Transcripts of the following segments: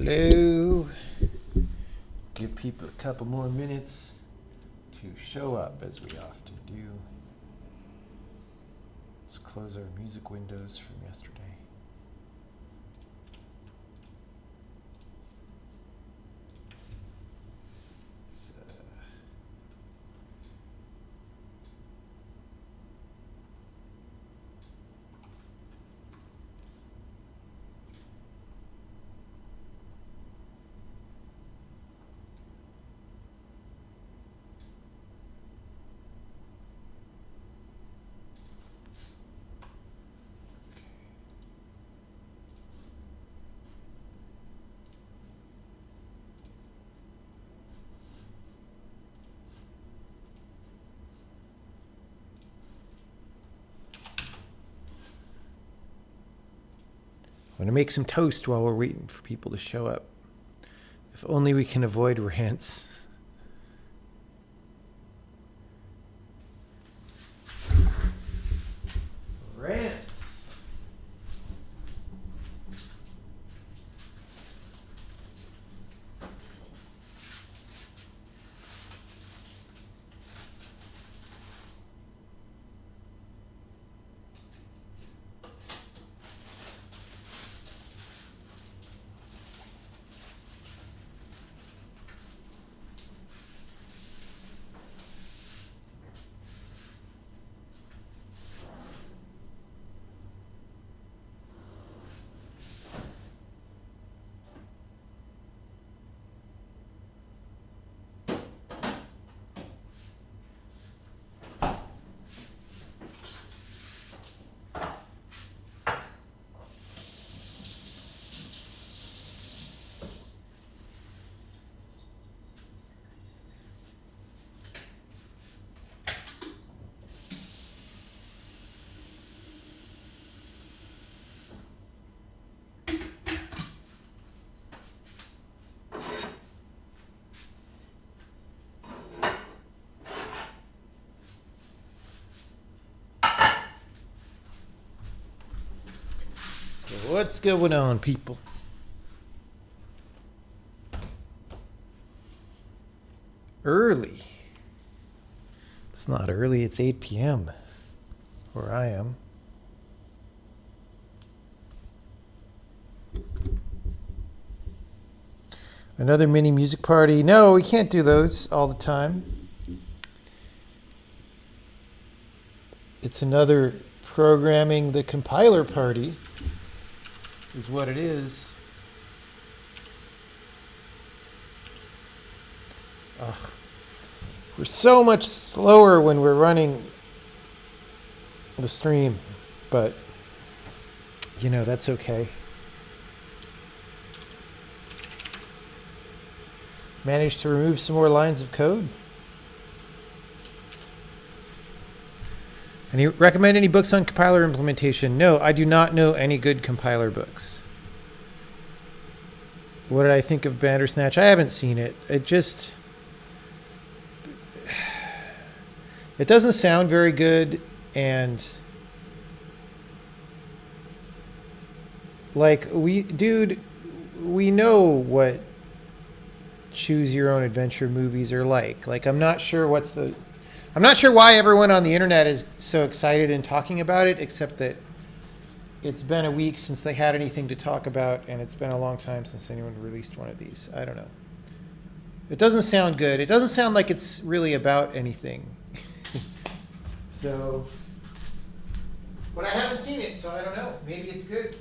Hello. Give people a couple more minutes to show up, as we often do. Let's close our music windows from yesterday. I'm going to make some toast while we're waiting for people to show up. If only we can avoid rants. Rants. What's going on, people? Early. It's not early, it's 8 p.m. where I am. Another mini music party. No, we can't do those all the time. It's another programming the compiler party is what it is. Ugh. We're so much slower when we're running the stream, but you know, that's okay. Managed to remove some more lines of code. And you recommend any books on compiler implementation? No, I do not know any good compiler books. What did I think of Bandersnatch? I haven't seen it. It doesn't sound very good, and like we know what choose your own adventure movies are like. Like I'm not sure why everyone on the internet is so excited and talking about it, except that it's been a week since they had anything to talk about, and it's been a long time since anyone released one of these. I don't know. It doesn't sound good. It doesn't sound like it's really about anything. So, but I haven't seen it, so I don't know. Maybe it's good.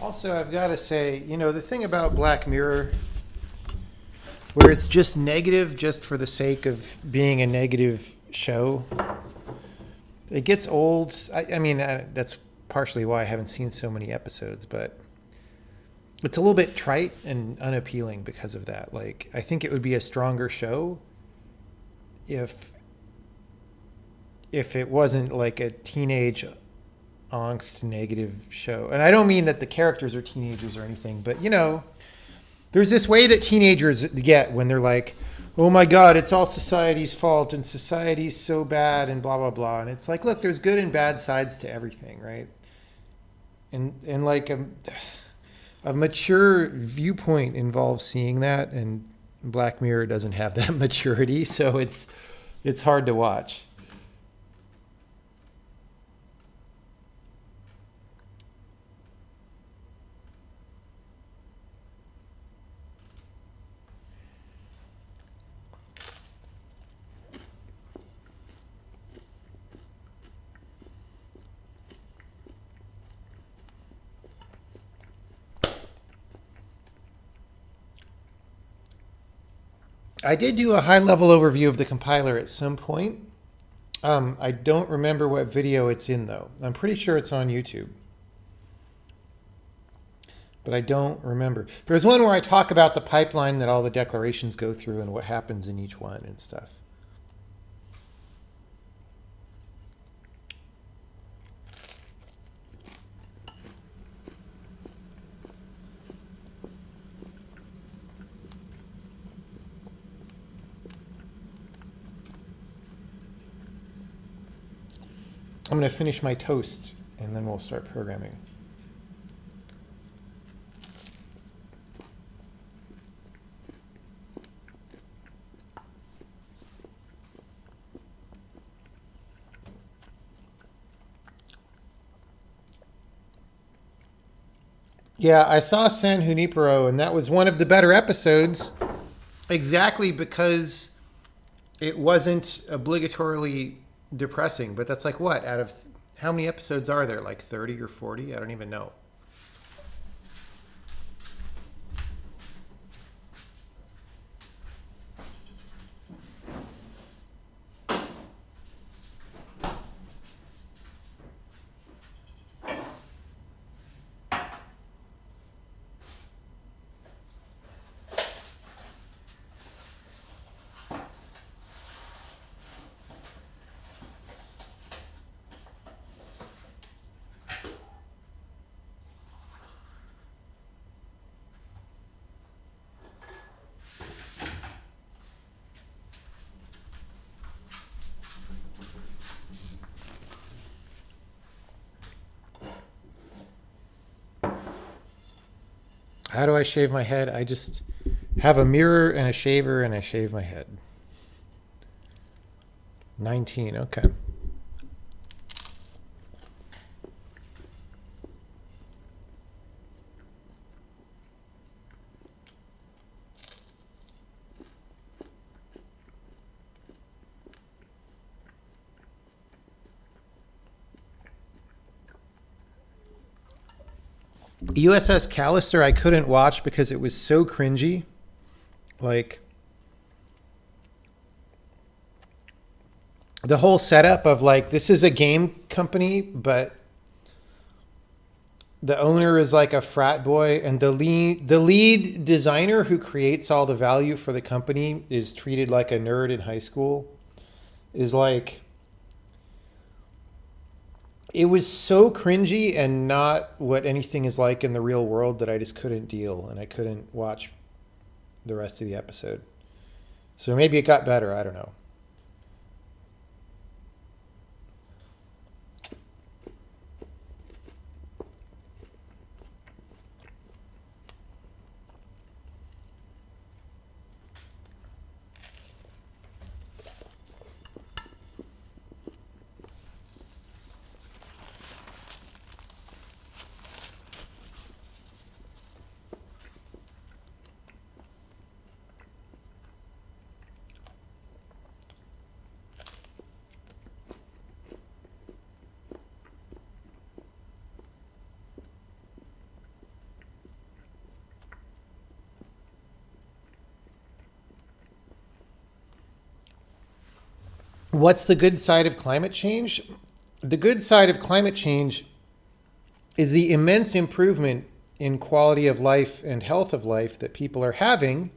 Also, I've got to say, the thing about Black Mirror, where it's just negative just for the sake of being a negative show, it gets old. I mean, that's partially why I haven't seen so many episodes, but it's a little bit trite and unappealing because of that. Like, I think it would be a stronger show if it wasn't like a teenage angst negative show. And I don't mean that the characters are teenagers or anything, but there's this way that teenagers get when they're like, oh my God, it's all society's fault and society's so bad and blah, blah, blah. And it's like, look, there's good and bad sides to everything, right? And like a mature viewpoint involves seeing that, and Black Mirror doesn't have that maturity, so it's hard to watch. I did do a high-level overview of the compiler at some point. I don't remember what video it's in, though. I'm pretty sure it's on YouTube. But I don't remember. There's one where I talk about the pipeline that all the declarations go through and what happens in each one and stuff. I'm going to finish my toast, and then we'll start programming. Yeah, I saw San Junipero, and that was one of the better episodes, exactly because it wasn't obligatorily depressing. But that's like what? Out of how many episodes are there? Like 30 or 40? I don't even know. How do I shave my head? I just have a mirror and a shaver, and I shave my head. 19, okay. USS Callister I couldn't watch because it was so cringy. Like, the whole setup of like, this is a game company, but the owner is like a frat boy, and the lead designer who creates all the value for the company is treated like a nerd in high school. Is like, it was so cringy and not what anything is like in the real world that I just couldn't deal, and I couldn't watch the rest of the episode. So maybe it got better, I don't know. What's the good side of climate change? The good side of climate change is the immense improvement in quality of life and health of life that people are having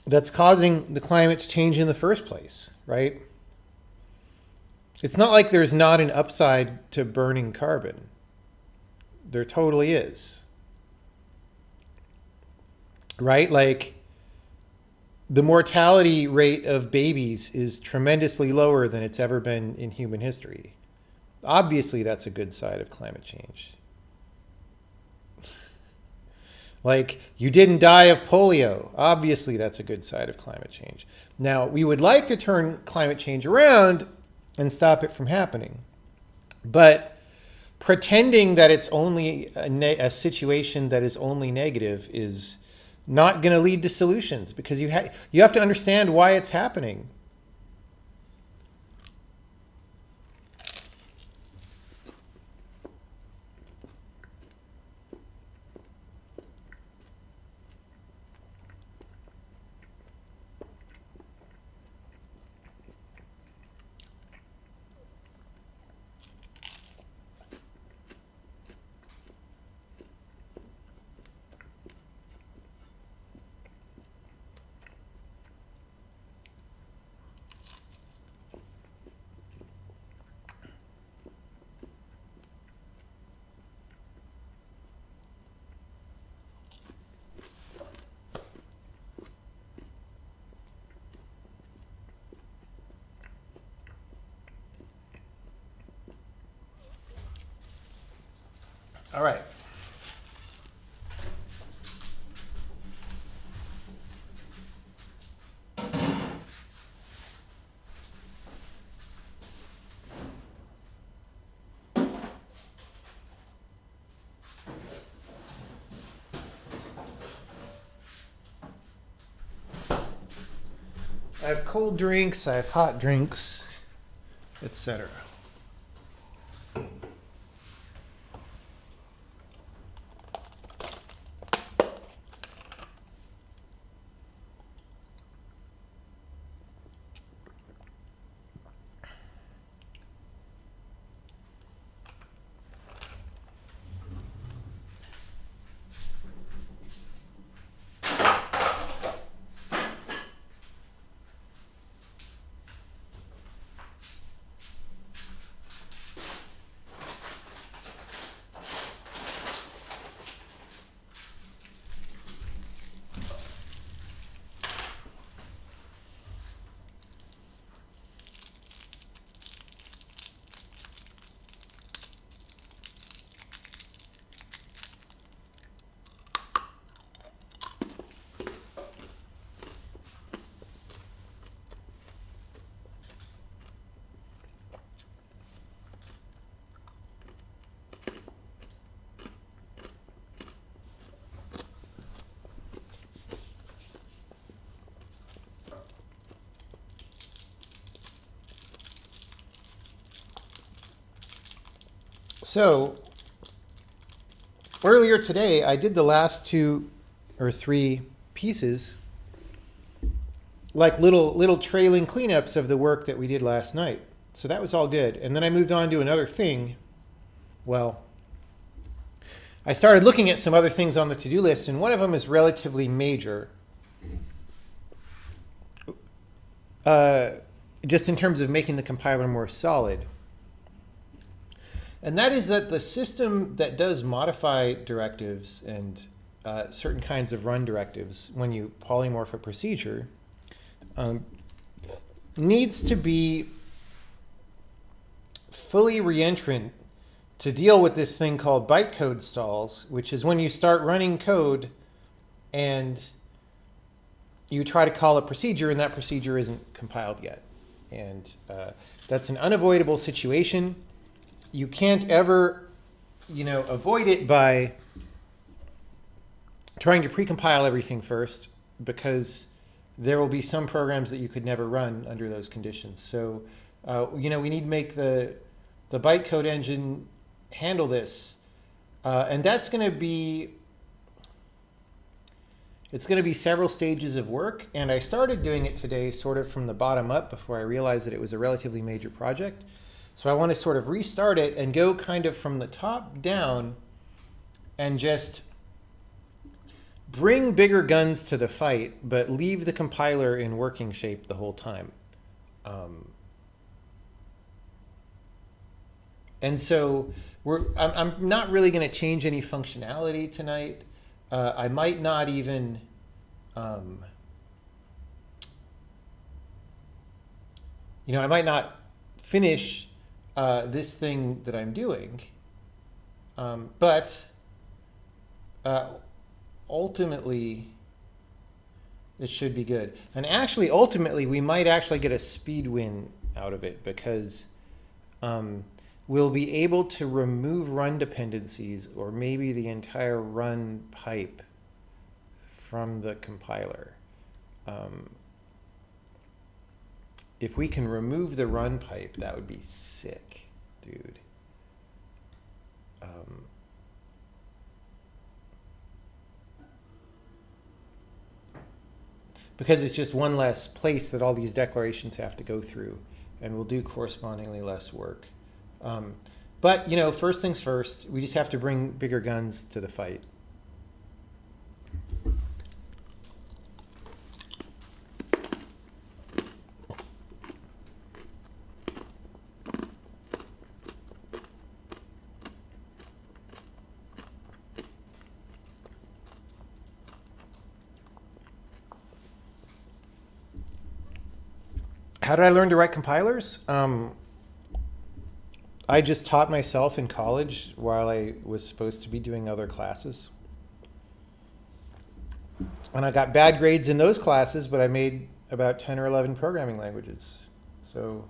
that's causing the climate to change in the first place, right? It's not like there's not an upside to burning carbon. There totally is. Right? Like, the mortality rate of babies is tremendously lower than it's ever been in human history. Obviously, that's a good side of climate change. Like, you didn't die of polio. Obviously, that's a good side of climate change. Now, we would like to turn climate change around and stop it from happening. But pretending that it's only a situation that is only negative is not going to lead to solutions, because you have to understand why it's happening. All right. I have cold drinks, I have hot drinks, etc. So earlier today, I did the last 2 or 3 pieces, like little trailing cleanups of the work that we did last night. So that was all good. And then I moved on to another thing. Well, I started looking at some other things on the to-do list, and one of them is relatively major. Just in terms of making the compiler more solid. And that is that the system that does modify directives and certain kinds of run directives when you polymorph a procedure needs to be fully reentrant to deal with this thing called bytecode stalls, which is when you start running code and you try to call a procedure and that procedure isn't compiled yet. And that's an unavoidable situation. You can't ever, avoid it by trying to precompile everything first, because there will be some programs that you could never run under those conditions. So, we need to make the bytecode engine handle this. And that's going to be, It's going to be several stages of work, and I started doing it today sort of from the bottom up before I realized that it was a relatively major project. So I want to sort of restart it and go kind of from the top down and just bring bigger guns to the fight, but leave the compiler in working shape the whole time. And so I'm not really going to change any functionality tonight. I might not even I might not finish this thing that I'm doing, but ultimately it should be good. And actually, ultimately, we might actually get a speed win out of it, because we'll be able to remove run dependencies, or maybe the entire run pipe, from the compiler. If we can remove the run pipe, that would be sick, dude. Because it's just one less place that all these declarations have to go through, and we'll do correspondingly less work. But, first things first, we just have to bring bigger guns to the fight. How did I learn to write compilers? I just taught myself in college while I was supposed to be doing other classes. And I got bad grades in those classes, but I made about 10 or 11 programming languages. So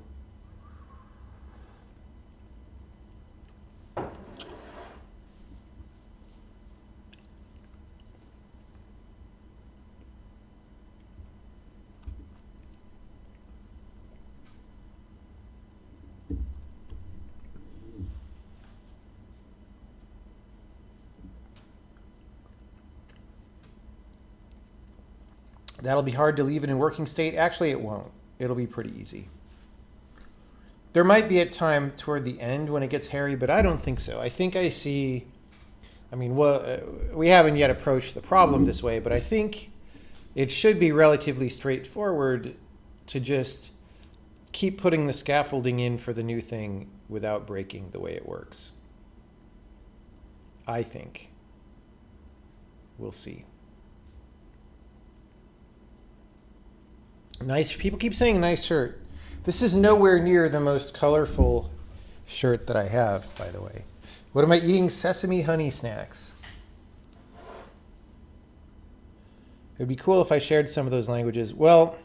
that'll be hard to leave it in working state. Actually, it won't. It'll be pretty easy. There might be a time toward the end when it gets hairy, but I don't think so. I think I see, we haven't yet approached the problem this way, but I think it should be relatively straightforward to just keep putting the scaffolding in for the new thing without breaking the way it works. I think. We'll see. Nice. People keep saying nice shirt. This is nowhere near the most colorful shirt that I have, by the way. What am I eating? Sesame honey snacks. It'd be cool if I shared some of those languages. Well,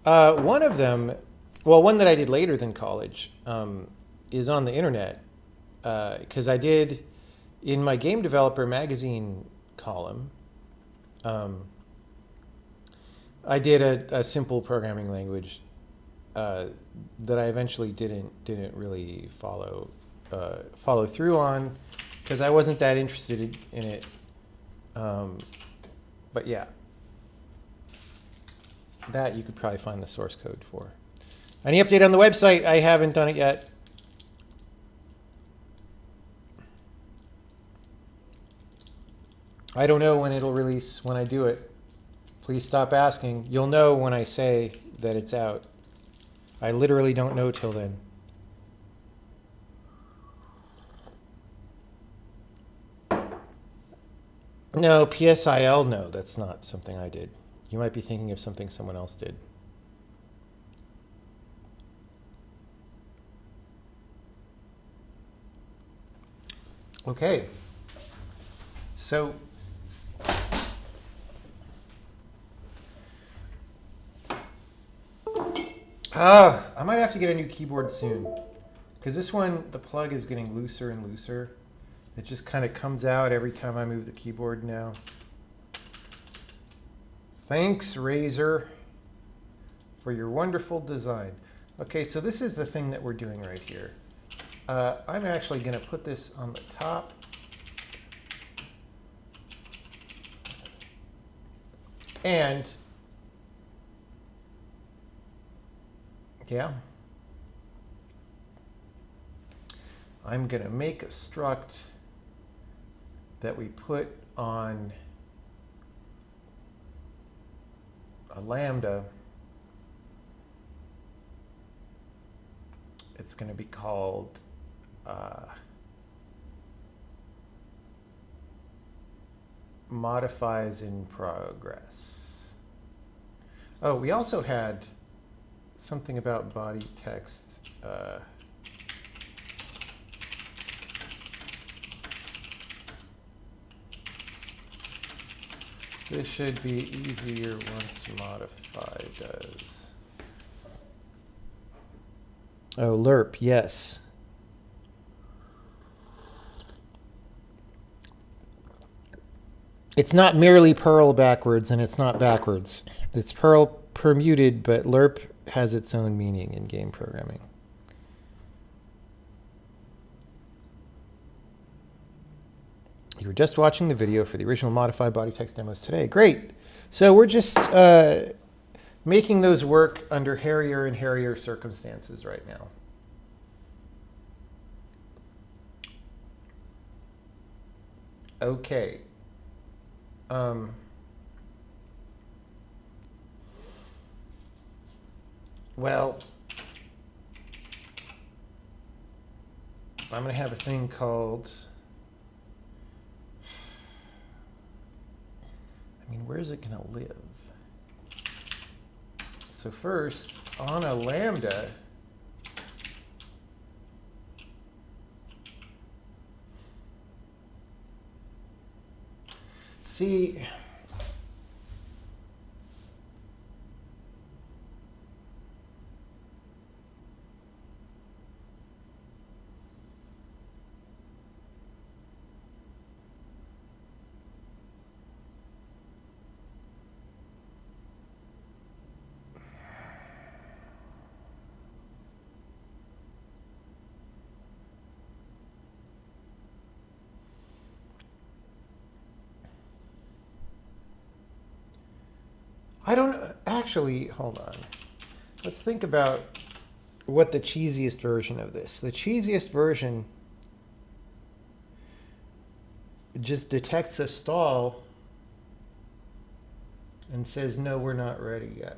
one of them, one that I did later than college, is on the internet. Because I did, in my Game Developer magazine column, I did a simple programming language that I eventually didn't really follow through on, because I wasn't that interested in it. But yeah, that you could probably find the source code for. Any update on the website? I haven't done it yet. I don't know when it'll release when I do it. Please stop asking. You'll know when I say that it's out. I literally don't know till then. No, PSIL, no, that's not something I did. You might be thinking of something someone else did. Okay. So I might have to get a new keyboard soon, because this one, the plug is getting looser and looser. It just kind of comes out every time I move the keyboard now. Thanks, Razer, for your wonderful design. Okay, so this is the thing that we're doing right here. I'm actually going to put this on the top. And yeah, I'm going to make a struct that we put on a lambda. It's going to be called modifies in progress. Oh, we also had something about body text. This should be easier once modify does. Oh, lerp, yes. It's not merely Perl backwards, and it's not backwards. It's Perl permuted, but lerp has its own meaning in game programming. You were just watching the video for the original modified body text demos today. Great. So we're just making those work under hairier and hairier circumstances right now. Okay. Well, I'm going to have a thing called, I mean, where is it going to live? So first, on a lambda, see, I don't actually, hold on. Let's think about what the cheesiest version of this. The cheesiest version just detects a stall and says, no, we're not ready yet.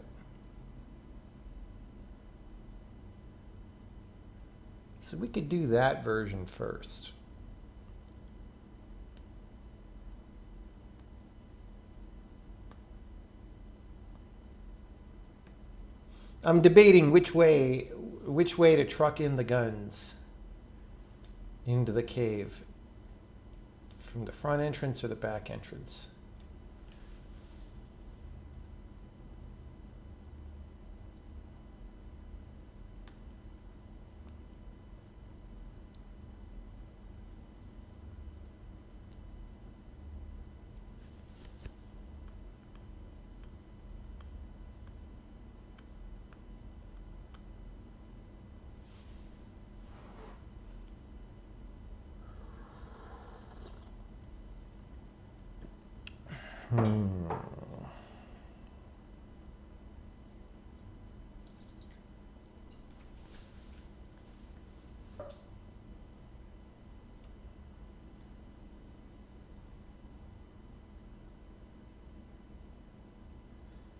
So we could do that version first. I'm debating which way to truck in the guns into the cave, from the front entrance or the back entrance.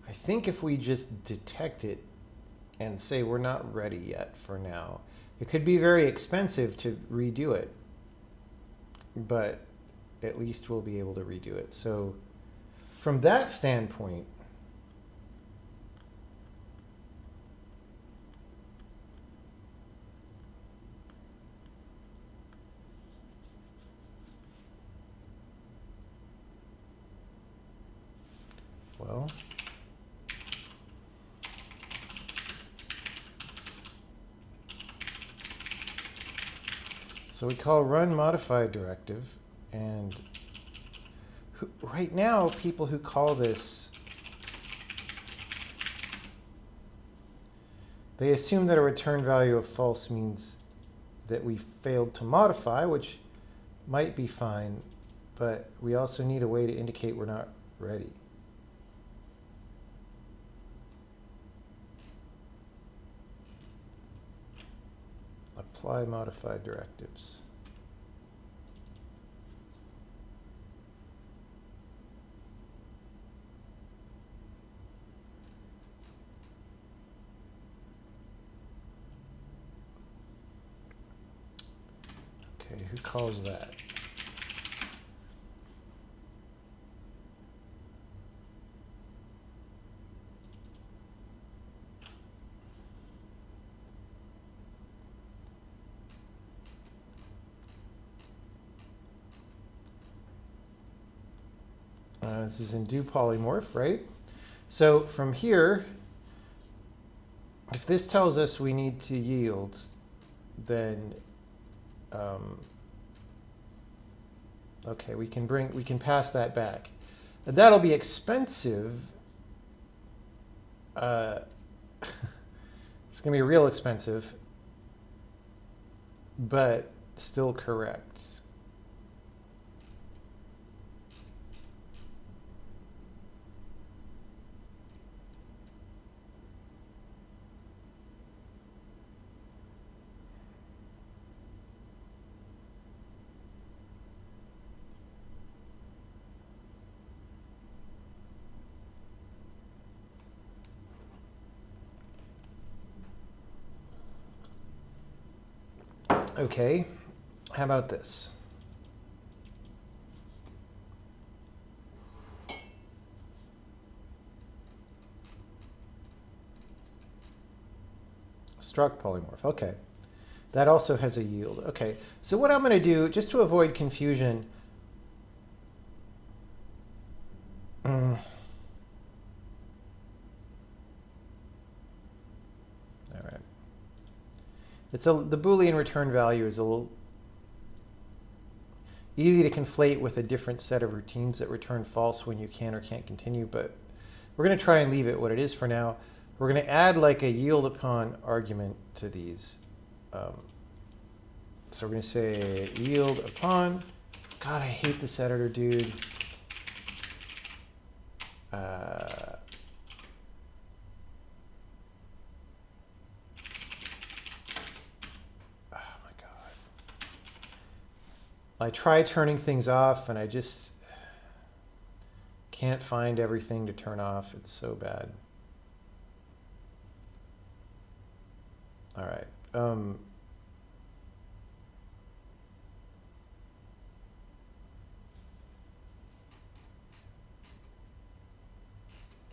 I think if we just detect it and say we're not ready yet for now, it could be very expensive to redo it, but at least we'll be able to redo it. So from that standpoint, well, so we call run modified directive, and right now people who call this, they assume that a return value of false means that we failed to modify, which might be fine, but we also need a way to indicate we're not ready. apply modified directives. Okay, who calls that? This is in do polymorph, right? So from here, if this tells us we need to yield, then okay, we can pass that back. And that'll be expensive. It's gonna be real expensive, but still correct. Okay, how about this? Struct polymorph, okay. That also has a yield. Okay, so what I'm going to do, just to avoid confusion, all right. The Boolean return value is a little easy to conflate with a different set of routines that return false when you can or can't continue, but we're going to try and leave it what it is for now. We're going to add like a yield upon argument to these. So we're going to say yield upon. God, I hate this editor, dude. Oh my God. I try turning things off and I just can't find everything to turn off. It's so bad. All right.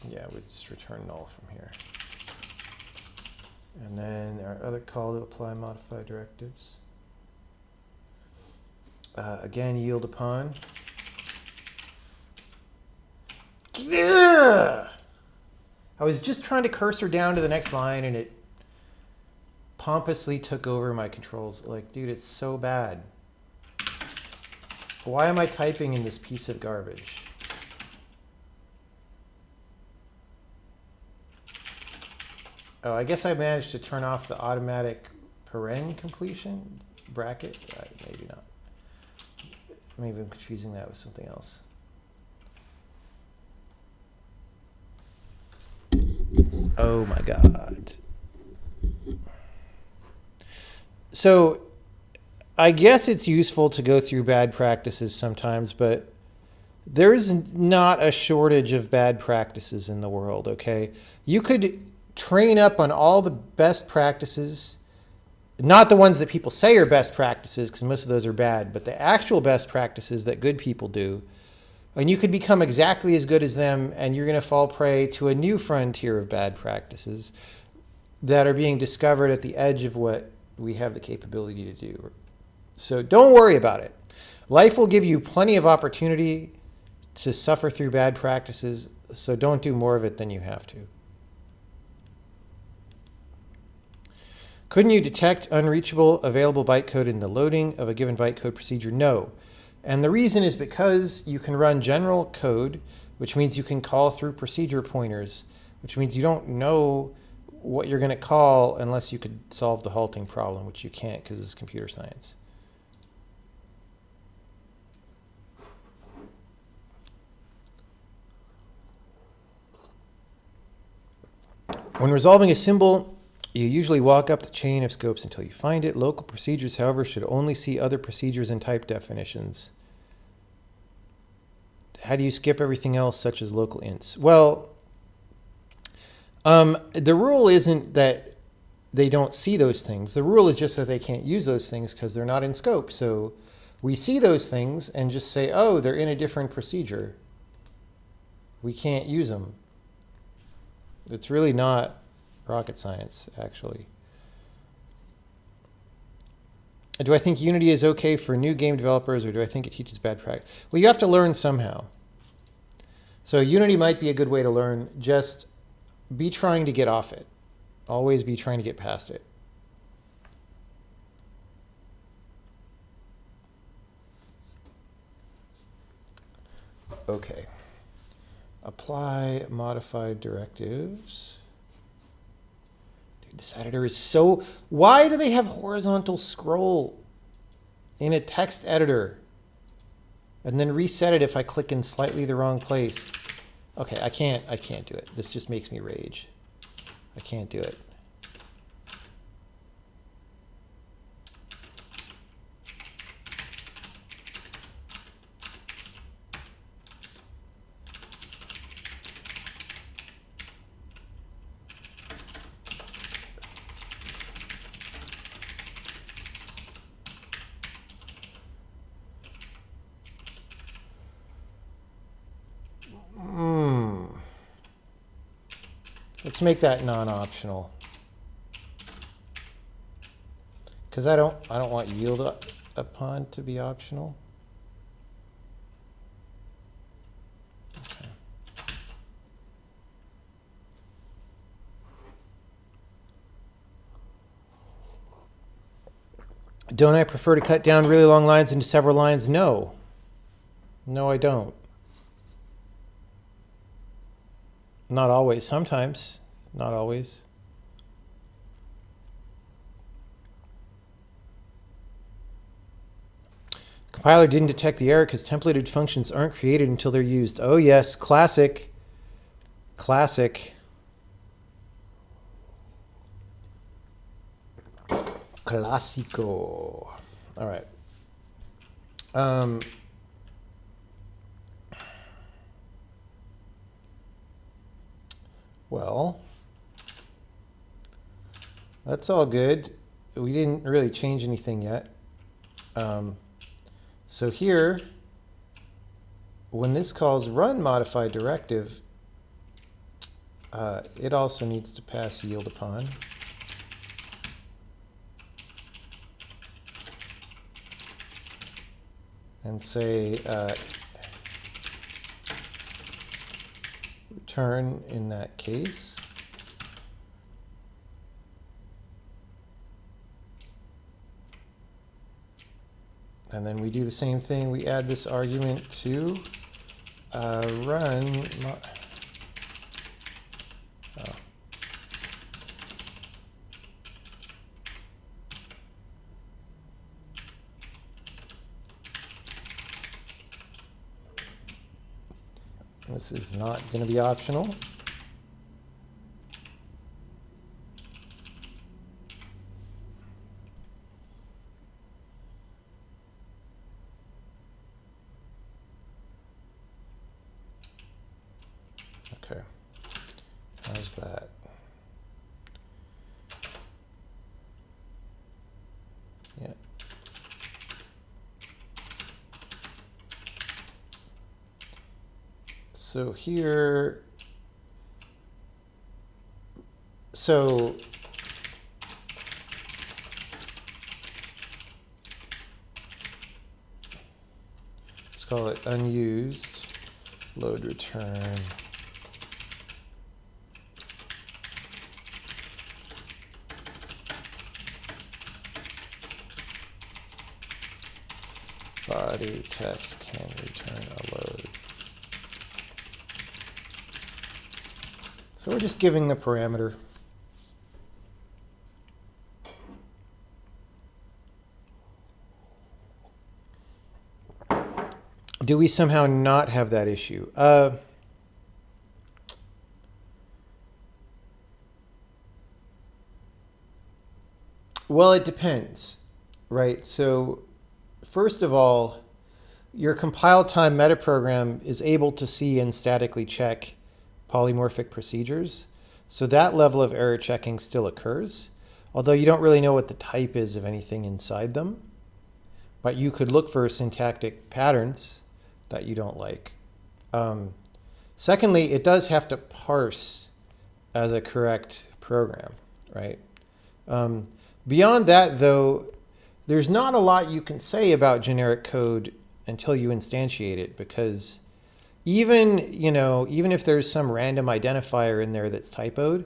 Yeah, we just return null from here. And then our other call to apply modified directives. Again, yield upon. I was just trying to cursor down to the next line and it pompously took over my controls. Like, dude, it's so bad. Why am I typing in this piece of garbage? Oh, I guess I managed to turn off the automatic paren completion bracket. Maybe not. Maybe I'm confusing that with something else. Oh my God. So I guess it's useful to go through bad practices sometimes, but there's not a shortage of bad practices in the world, okay? You could train up on all the best practices, not the ones that people say are best practices, because most of those are bad, but the actual best practices that good people do. And you could become exactly as good as them, and you're going to fall prey to a new frontier of bad practices that are being discovered at the edge of what we have the capability to do. So don't worry about it. Life will give you plenty of opportunity to suffer through bad practices, so don't do more of it than you have to. Couldn't you detect unreachable available bytecode in the loading of a given bytecode procedure? No. And the reason is because you can run general code, which means you can call through procedure pointers, which means you don't know what you're going to call unless you could solve the halting problem, which you can't because it's computer science. When resolving a symbol You usually walk up the chain of scopes until you find it. Local procedures, however, should only see other procedures and type definitions. How do you skip everything else, such as local ints? Well, the rule isn't that they don't see those things. The rule is just that they can't use those things because they're not in scope. So we see those things and just say, oh, they're in a different procedure. We can't use them. It's really not rocket science, actually. Do I think Unity is okay for new game developers, or do I think it teaches bad practice? Well, you have to learn somehow. So Unity might be a good way to learn. Just be trying to get off it. Always be trying to get past it. Okay. Apply modified directives. Dude, this editor is so... Why do they have horizontal scroll in a text editor? And then reset it if I click in slightly the wrong place. Okay, I can't do it. This just makes me rage. I can't do it. Let's make that non-optional. Because I don't want yield upon to be optional. Okay. Don't I prefer to cut down really long lines into several lines? No. No, I don't. Not always. Sometimes. Not always. Compiler didn't detect the error because templated functions aren't created until they're used. Oh yes, classic. Classic. Classico. All right. Well, that's all good. We didn't really change anything yet. So here, when this calls run modified directive, it also needs to pass yield upon. And say return in that case. And then we do the same thing. We add this argument to run. Oh. This is not going to be optional. Okay. How's that? Yeah. So here, so let's call it unused, load return. Body text can return a load. So we're just giving the parameter. Do we somehow not have that issue? Well, it depends, right? So first of all, your compile time metaprogram is able to see and statically check polymorphic procedures. So that level of error checking still occurs, although you don't really know what the type is of anything inside them. But you could look for syntactic patterns that you don't like. Secondly, it does have to parse as a correct program, right? Beyond that, though, there's not a lot you can say about generic code until you instantiate it, because even if there's some random identifier in there that's typoed,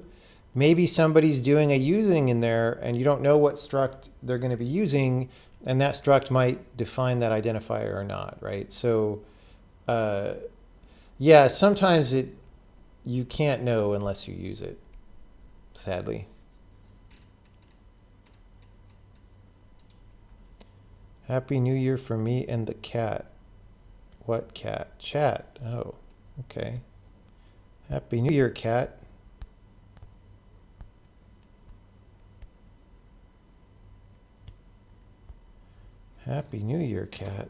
maybe somebody's doing a using in there and you don't know what struct they're going to be using, and that struct might define that identifier or not, right? So yeah, sometimes you can't know unless you use it, sadly. Happy New Year for me and the cat. What cat? Chat. Oh, okay. Happy New Year, cat. Happy New Year, cat.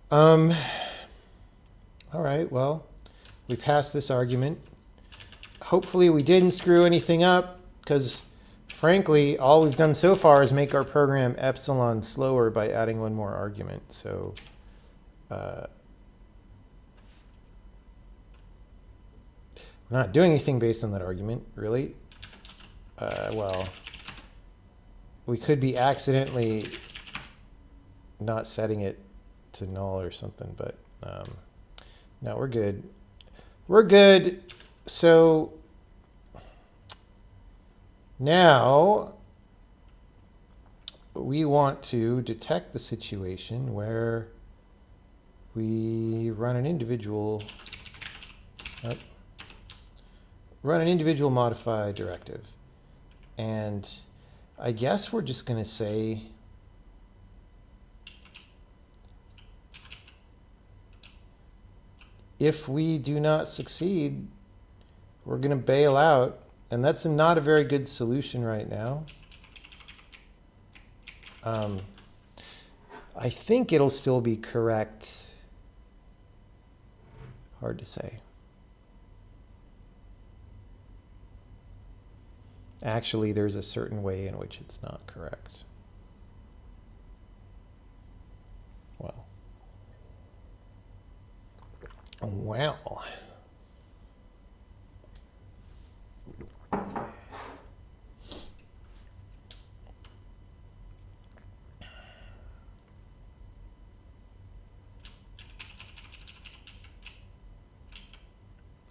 All right, well, we passed this argument. Hopefully we didn't screw anything up, because frankly, all we've done so far is make our program epsilon slower by adding one more argument. So we're not doing anything based on that argument, really. Well, we could be accidentally not setting it to null or something, but no, we're good. We're good. So now we want to detect the situation where we run an individual modify directive. And I guess we're just going to say if we do not succeed, we're going to bail out. And that's not a very good solution right now. I think it'll still be correct. Hard to say. Actually, there's a certain way in which it's not correct. Well.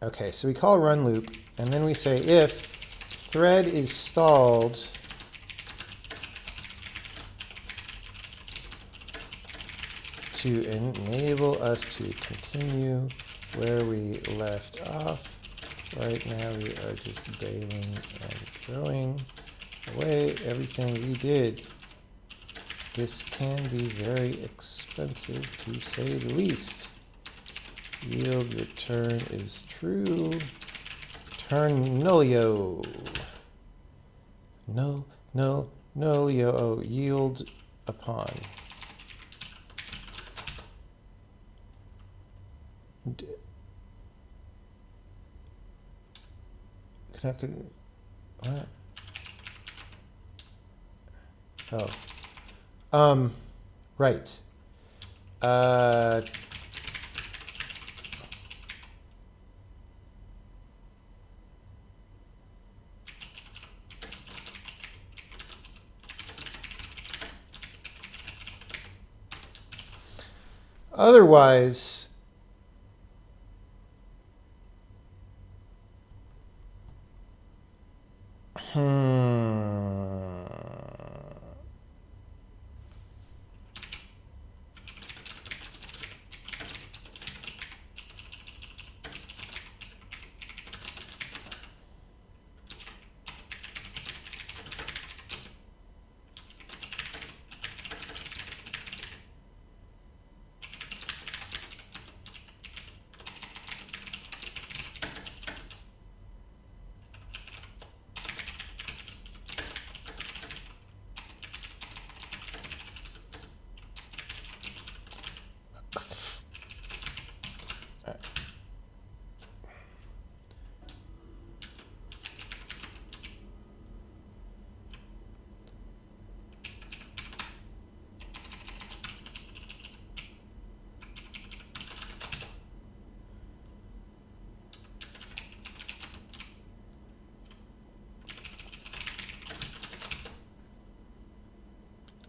Okay, so we call run loop, and then we say if thread is stalled to enable us to continue where we left off. Right now we are just bailing and throwing away everything we did. This can be very expensive, to say the least. Yield return is true. Return nullio. Nullio. Yield upon. What? Oh. Right. Otherwise,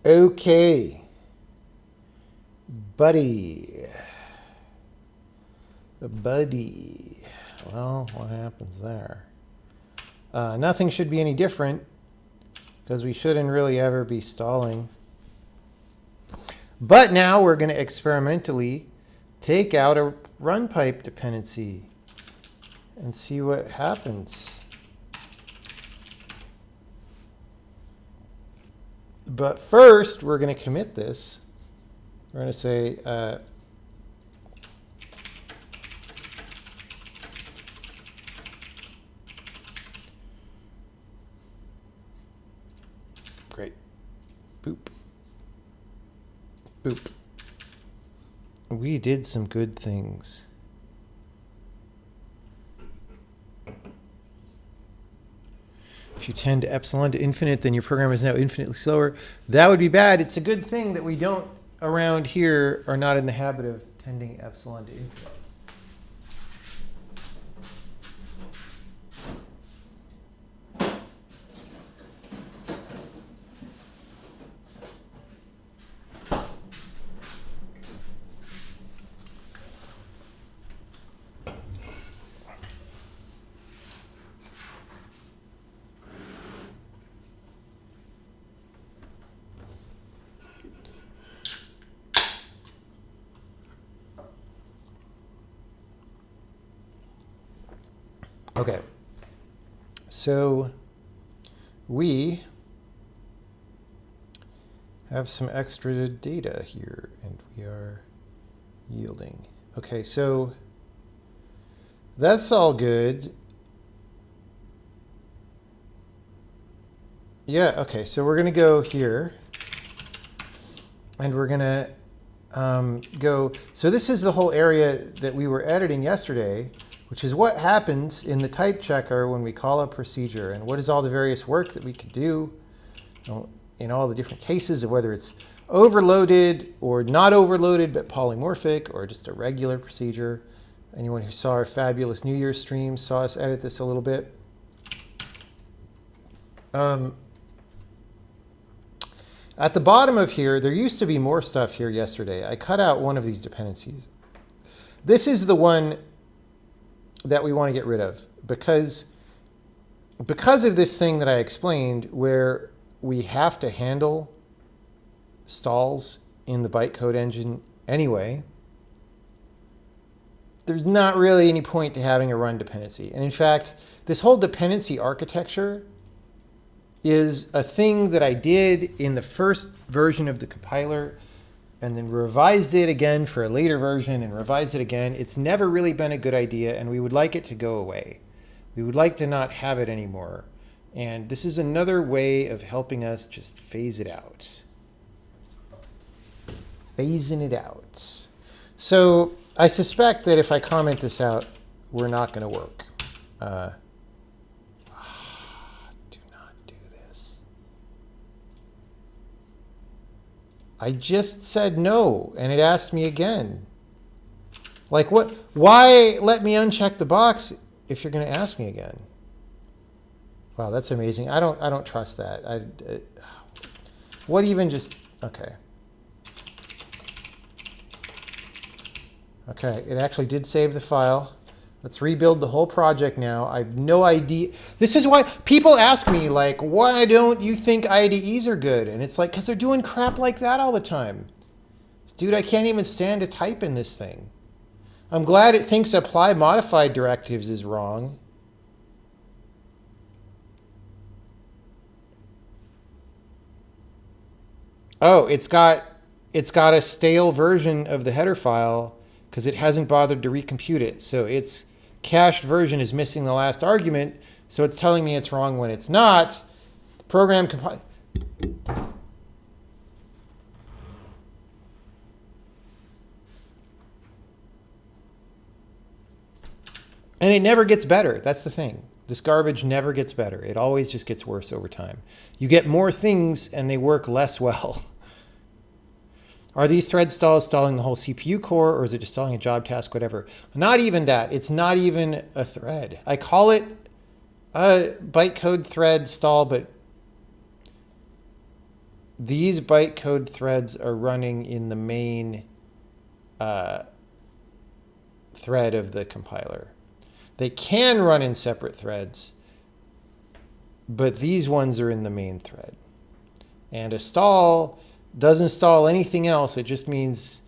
Okay. Buddy. Well, what happens there? Nothing should be any different because we shouldn't really ever be stalling. But now we're going to experimentally take out a run pipe dependency and see what happens. But first, we're going to commit this. We're going to say great. Boop. Boop. We did some good things. If you tend epsilon to infinite, then your program is now infinitely slower. That would be bad. It's a good thing that we don't, around here, are not in the habit of tending epsilon to infinite. Okay, so we have some extra data here, and we are yielding. Okay, so that's all good. Yeah, okay, so we're going to go here, and we're going to go. So this is the whole area that we were editing yesterday, which is what happens in the type checker when we call a procedure, and what is all the various work that we could do in all the different cases of whether it's overloaded or not overloaded but polymorphic or just a regular procedure. Anyone who saw our fabulous New Year's stream saw us edit this a little bit. At the bottom of here, there used to be more stuff here yesterday. I cut out one of these dependencies. This is the one that we want to get rid of because of this thing that I explained where we have to handle stalls in the bytecode engine anyway. There's not really any point to having a run dependency. And in fact, this whole dependency architecture is a thing that I did in the first version of the compiler and then revised it again for a later version and revised it again. It's never really been a good idea, and we would like it to go away. We would like to not have it anymore. And this is another way of helping us just phase it out. Phasing it out. So I suspect that if I comment this out, we're not going to work. I just said no, and it asked me again. Like what? Why let me uncheck the box if you're going to ask me again? Wow, that's amazing. I don't trust that. What even just? Okay. Okay, it actually did save the file. Let's rebuild the whole project now. I have no idea. This is why people ask me, like, why don't you think IDEs are good? And it's like, because they're doing crap like that all the time. Dude, I can't even stand to type in this thing. I'm glad it thinks apply modified directives is wrong. Oh, it's got a stale version of the header file because it hasn't bothered to recompute it. So its cached version is missing the last argument, so it's telling me it's wrong when it's not. The program compile. And it never gets better. That's the thing. This garbage never gets better. It always just gets worse over time. You get more things and they work less well. Are these thread stalls stalling the whole CPU core, or is it just stalling a job task, whatever? Not even that. It's not even a thread. I call it a bytecode thread stall, but these bytecode threads are running in the main thread of the compiler. They can run in separate threads, but these ones are in the main thread. And a stall doesn't stall anything else. It just means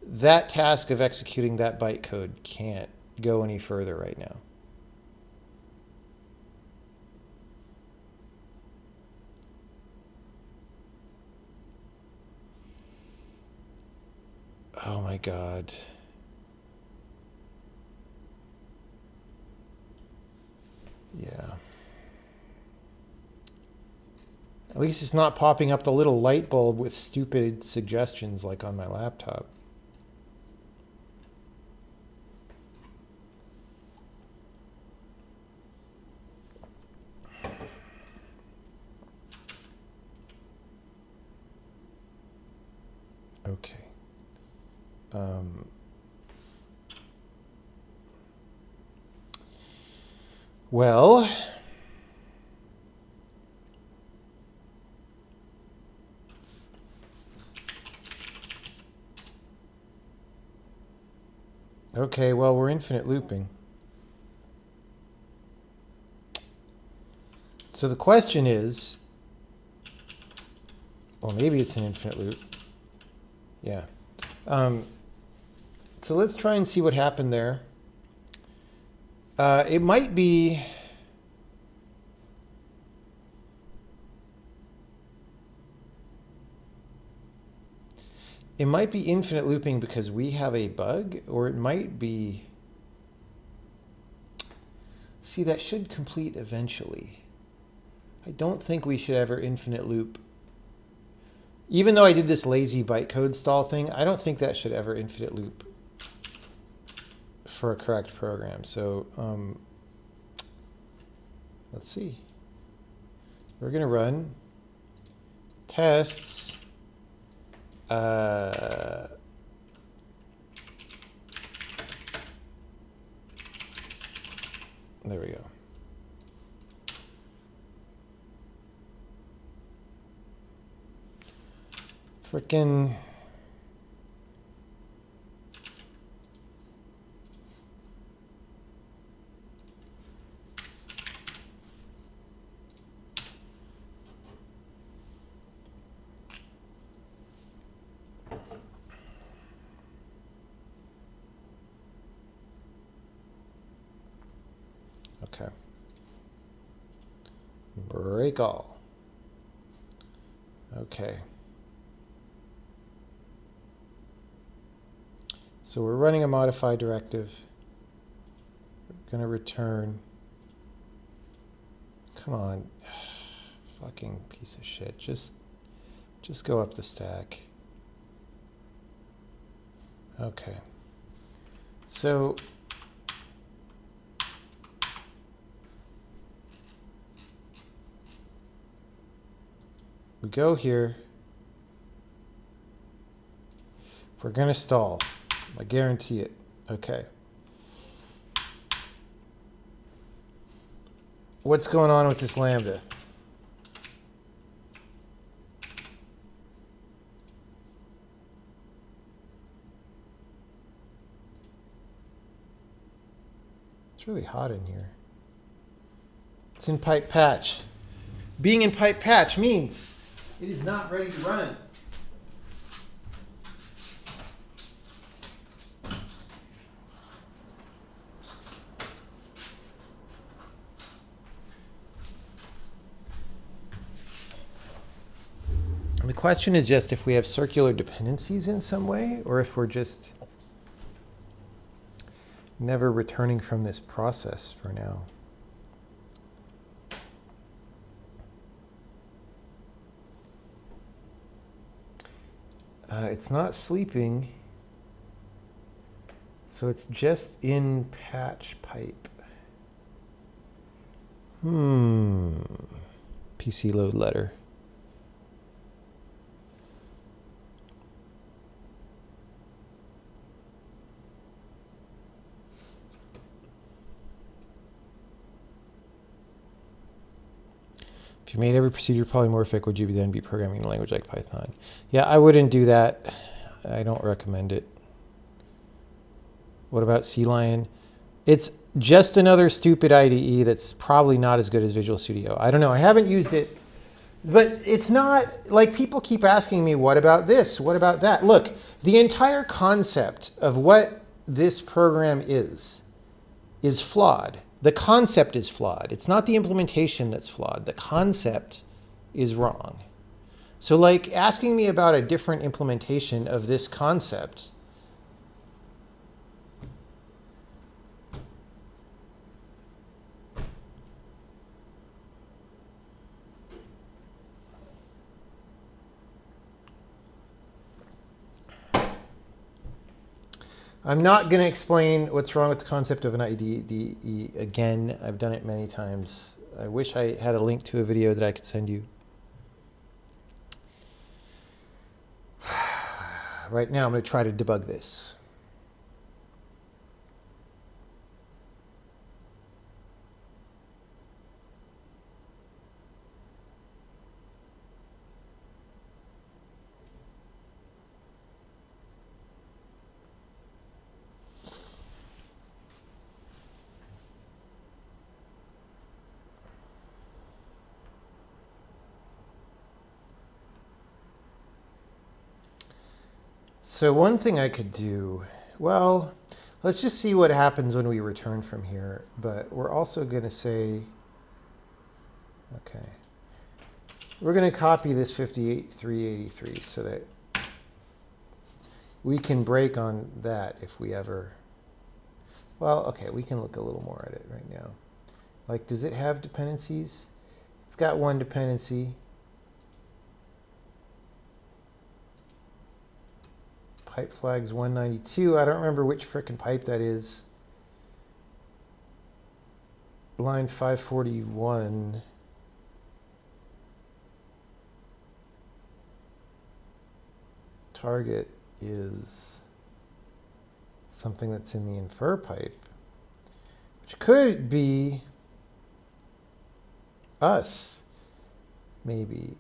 that task of executing that bytecode can't go any further right now. Oh my God. Yeah. At least it's not popping up the little light bulb with stupid suggestions like on my laptop. Okay. Well, okay, well, we're infinite looping. So the question is, well, maybe it's an infinite loop. Yeah. So let's try and see what happened there. It might be infinite looping because we have a bug, or it might be, see, that should complete eventually. I don't think we should ever infinite loop. Even though I did this lazy bytecode stall thing, I don't think that should ever infinite loop for a correct program. So let's see. We're going to run tests. There we go. Frickin' okay. Break all. Okay. So we're running a modify directive. We're going to return. Come on. Fucking piece of shit. Just go up the stack. Okay. So we go here. We're going to stall. I guarantee it. Okay. What's going on with this Lambda? It's really hot in here. It's in pipe patch. Being in pipe patch means it is not ready to run. And the question is just if we have circular dependencies in some way, or if we're just never returning from this process for now. It's not sleeping, so it's just in patch pipe. PC load letter. If you made every procedure polymorphic, would you then be programming a language like Python? Yeah, I wouldn't do that. I don't recommend it. What about CLion? It's just another stupid IDE that's probably not as good as Visual Studio. I don't know. I haven't used it. But it's not, like, people keep asking me, what about this? What about that? Look, the entire concept of what this program is flawed. The concept is flawed. It's not the implementation that's flawed. The concept is wrong. So, like, asking me about a different implementation of this concept, I'm not going to explain what's wrong with the concept of an IDE again. I've done it many times. I wish I had a link to a video that I could send you. Right now, I'm going to try to debug this. So one thing I could do, well, let's just see what happens when we return from here. But we're also going to say, okay, we're going to copy this 58383 so that we can break on that if we ever, well, okay, we can look a little more at it right now. Like, does it have dependencies? It's got one dependency. Pipe flags 192. I don't remember which frickin' pipe that is. Line 541. Target is something that's in the infer pipe, which could be us, maybe.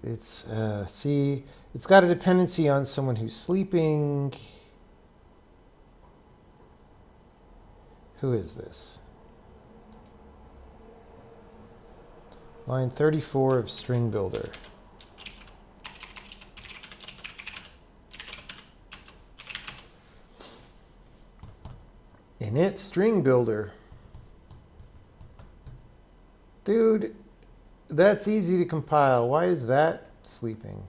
It's, see, it's got a dependency on someone who's sleeping. Who is this? Line 34 of string builder. Init string builder. Dude, that's easy to compile. Why is that sleeping?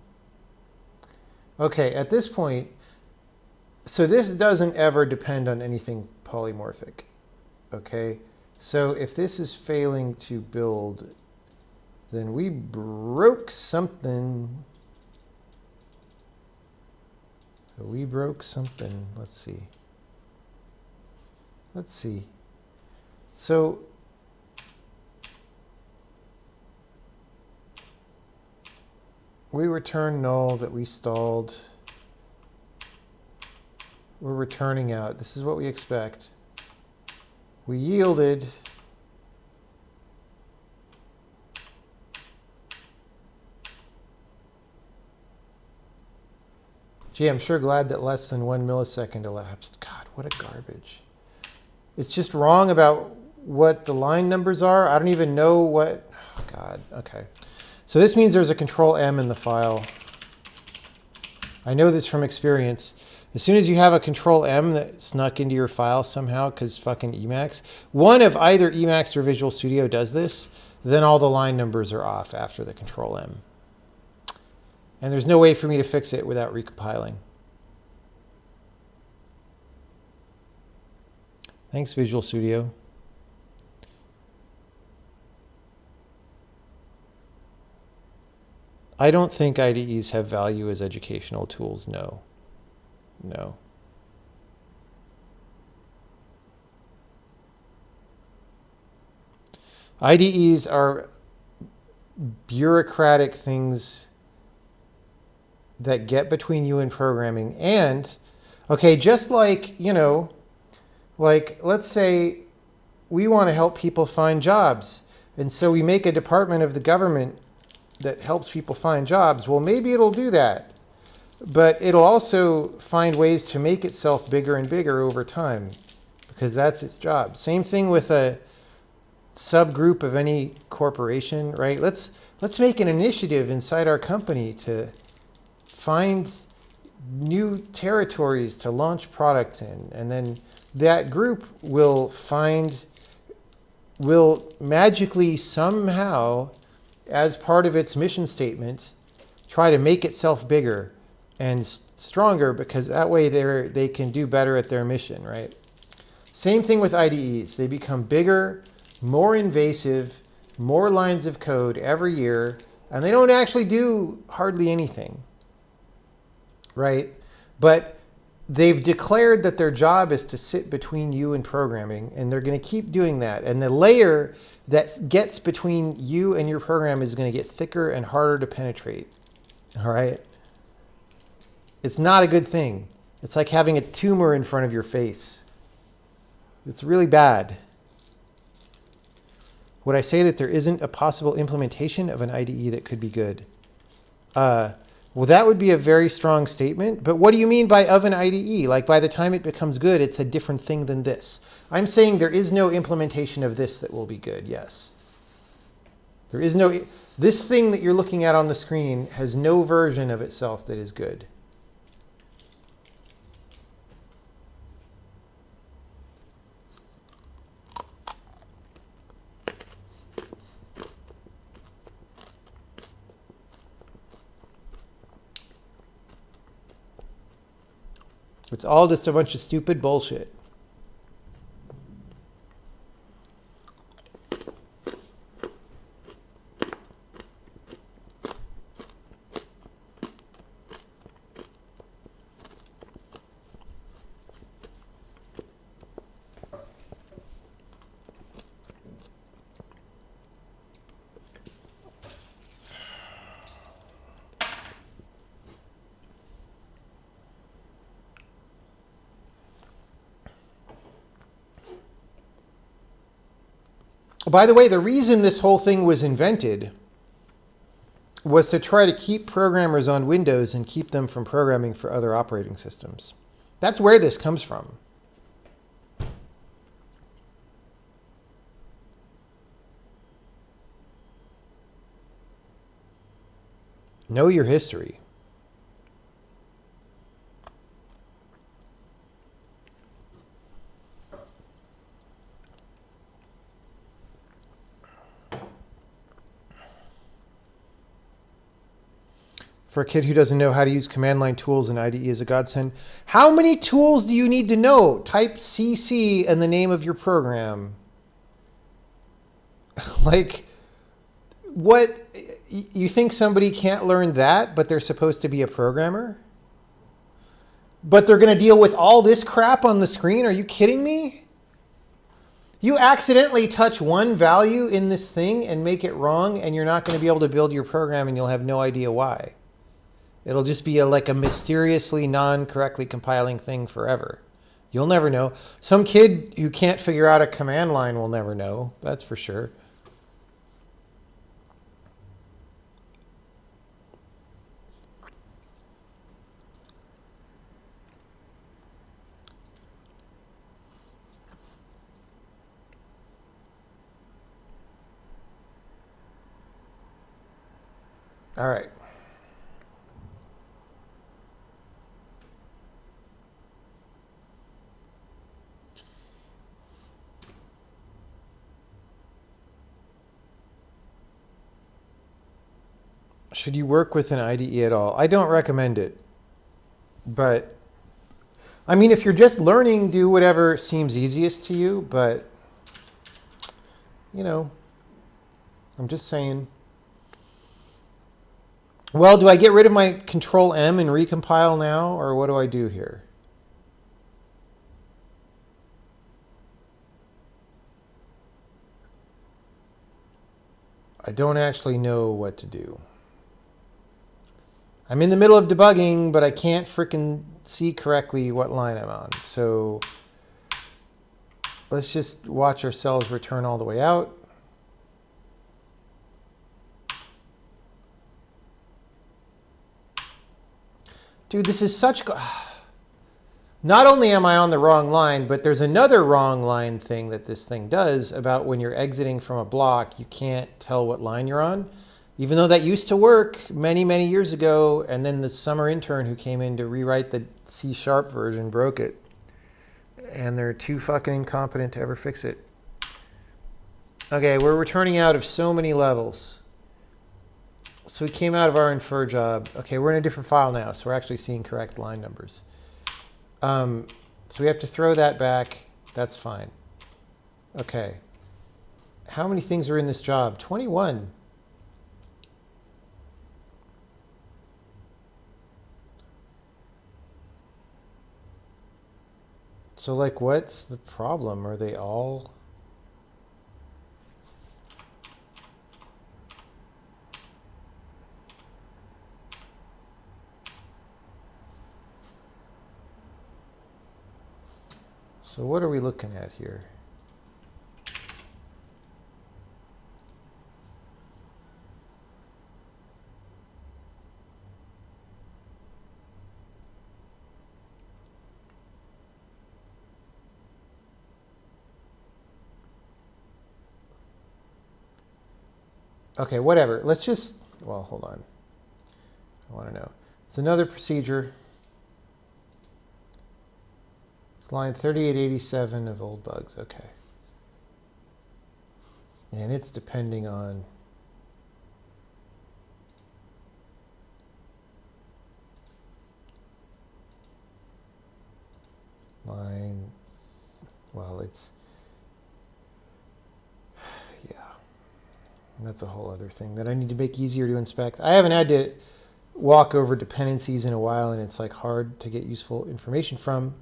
Okay, at this point, so this doesn't ever depend on anything polymorphic. Okay, so if this is failing to build, then we broke something. We broke something. Let's see. Let's see. So we return null that we stalled. We're returning out. This is what we expect. We yielded. Gee, I'm sure glad that less than 1 millisecond elapsed. God, what a garbage. It's just wrong about what the line numbers are. I don't even know what, oh God, okay. So this means there's a control M in the file. I know this from experience. As soon as you have a control M that snuck into your file somehow, because fucking Emacs, one of either Emacs or Visual Studio does this, then all the line numbers are off after the control M. And there's no way for me to fix it without recompiling. Thanks, Visual Studio. I don't think IDEs have value as educational tools. No. No. IDEs are bureaucratic things that get between you and programming. And, okay, just like, you know, like, let's say we want to help people find jobs. And so we make a department of the government that helps people find jobs. Well, maybe it'll do that. But it'll also find ways to make itself bigger and bigger over time, because that's its job. Same thing with a subgroup of any corporation, right? Let's make an initiative inside our company to find new territories to launch products in. And then that group will magically somehow, as part of its mission statement, try to make itself bigger and stronger, because that way they can do better at their mission, right? Same thing with IDEs. They become bigger, more invasive, more lines of code every year, and they don't actually do hardly anything, right? But they've declared that their job is to sit between you and programming, and they're going to keep doing that. And the layer that gets between you and your program is going to get thicker and harder to penetrate, all right? It's not a good thing. It's like having a tumor in front of your face. It's really bad. Would I say that there isn't a possible implementation of an IDE that could be good? Well, that would be a very strong statement. But what do you mean by of an IDE? Like by the time it becomes good, it's a different thing than this. I'm saying there is no implementation of this that will be good, yes. There is no, this thing that you're looking at on the screen has no version of itself that is good. It's all just a bunch of stupid bullshit. By the way, the reason this whole thing was invented was to try to keep programmers on Windows and keep them from programming for other operating systems. That's where this comes from. Know your history. For a kid who doesn't know how to use command line tools, an IDE is a godsend. How many tools do you need to know? Type CC and the name of your program. Like, what? You think somebody can't learn that, but they're supposed to be a programmer? But they're going to deal with all this crap on the screen? Are you kidding me? You accidentally touch one value in this thing and make it wrong, and you're not going to be able to build your program, and you'll have no idea why. It'll just be like a mysteriously non-correctly compiling thing forever. You'll never know. Some kid who can't figure out a command line will never know. That's for sure. All right. Should you work with an IDE at all? I don't recommend it. But, I mean, if you're just learning, do whatever seems easiest to you. But, you know, I'm just saying. Well, do I get rid of my Control M and recompile now? Or what do I do here? I don't actually know what to do. I'm in the middle of debugging, but I can't frickin' see correctly what line I'm on. So Let's just watch ourselves return all the way out. Dude, this is such... Not only am I on the wrong line, but there's another wrong line thing that this thing does about when you're exiting from a block, you can't tell what line you're on. Even though that used to work many, many years ago, and then the summer intern who came in to rewrite the C# version broke it. And they're too fucking incompetent to ever fix it. Okay, we're returning out of so many levels. So we came out of our infer job. Okay, we're in a different file now, so we're actually seeing correct line numbers. So we have to throw that back. That's fine. Okay. How many things are in this job? 21. So, like, what's the problem? Are they all... So what are we looking at here? Okay, whatever. Let's just, well, hold on. I want to know. It's another procedure. It's line 3887 of old bugs. Okay. And it's depending on line, well, it's, yeah. That's a whole other thing that I need to make easier to inspect. I haven't had to walk over dependencies in a while, and it's like hard to get useful information from,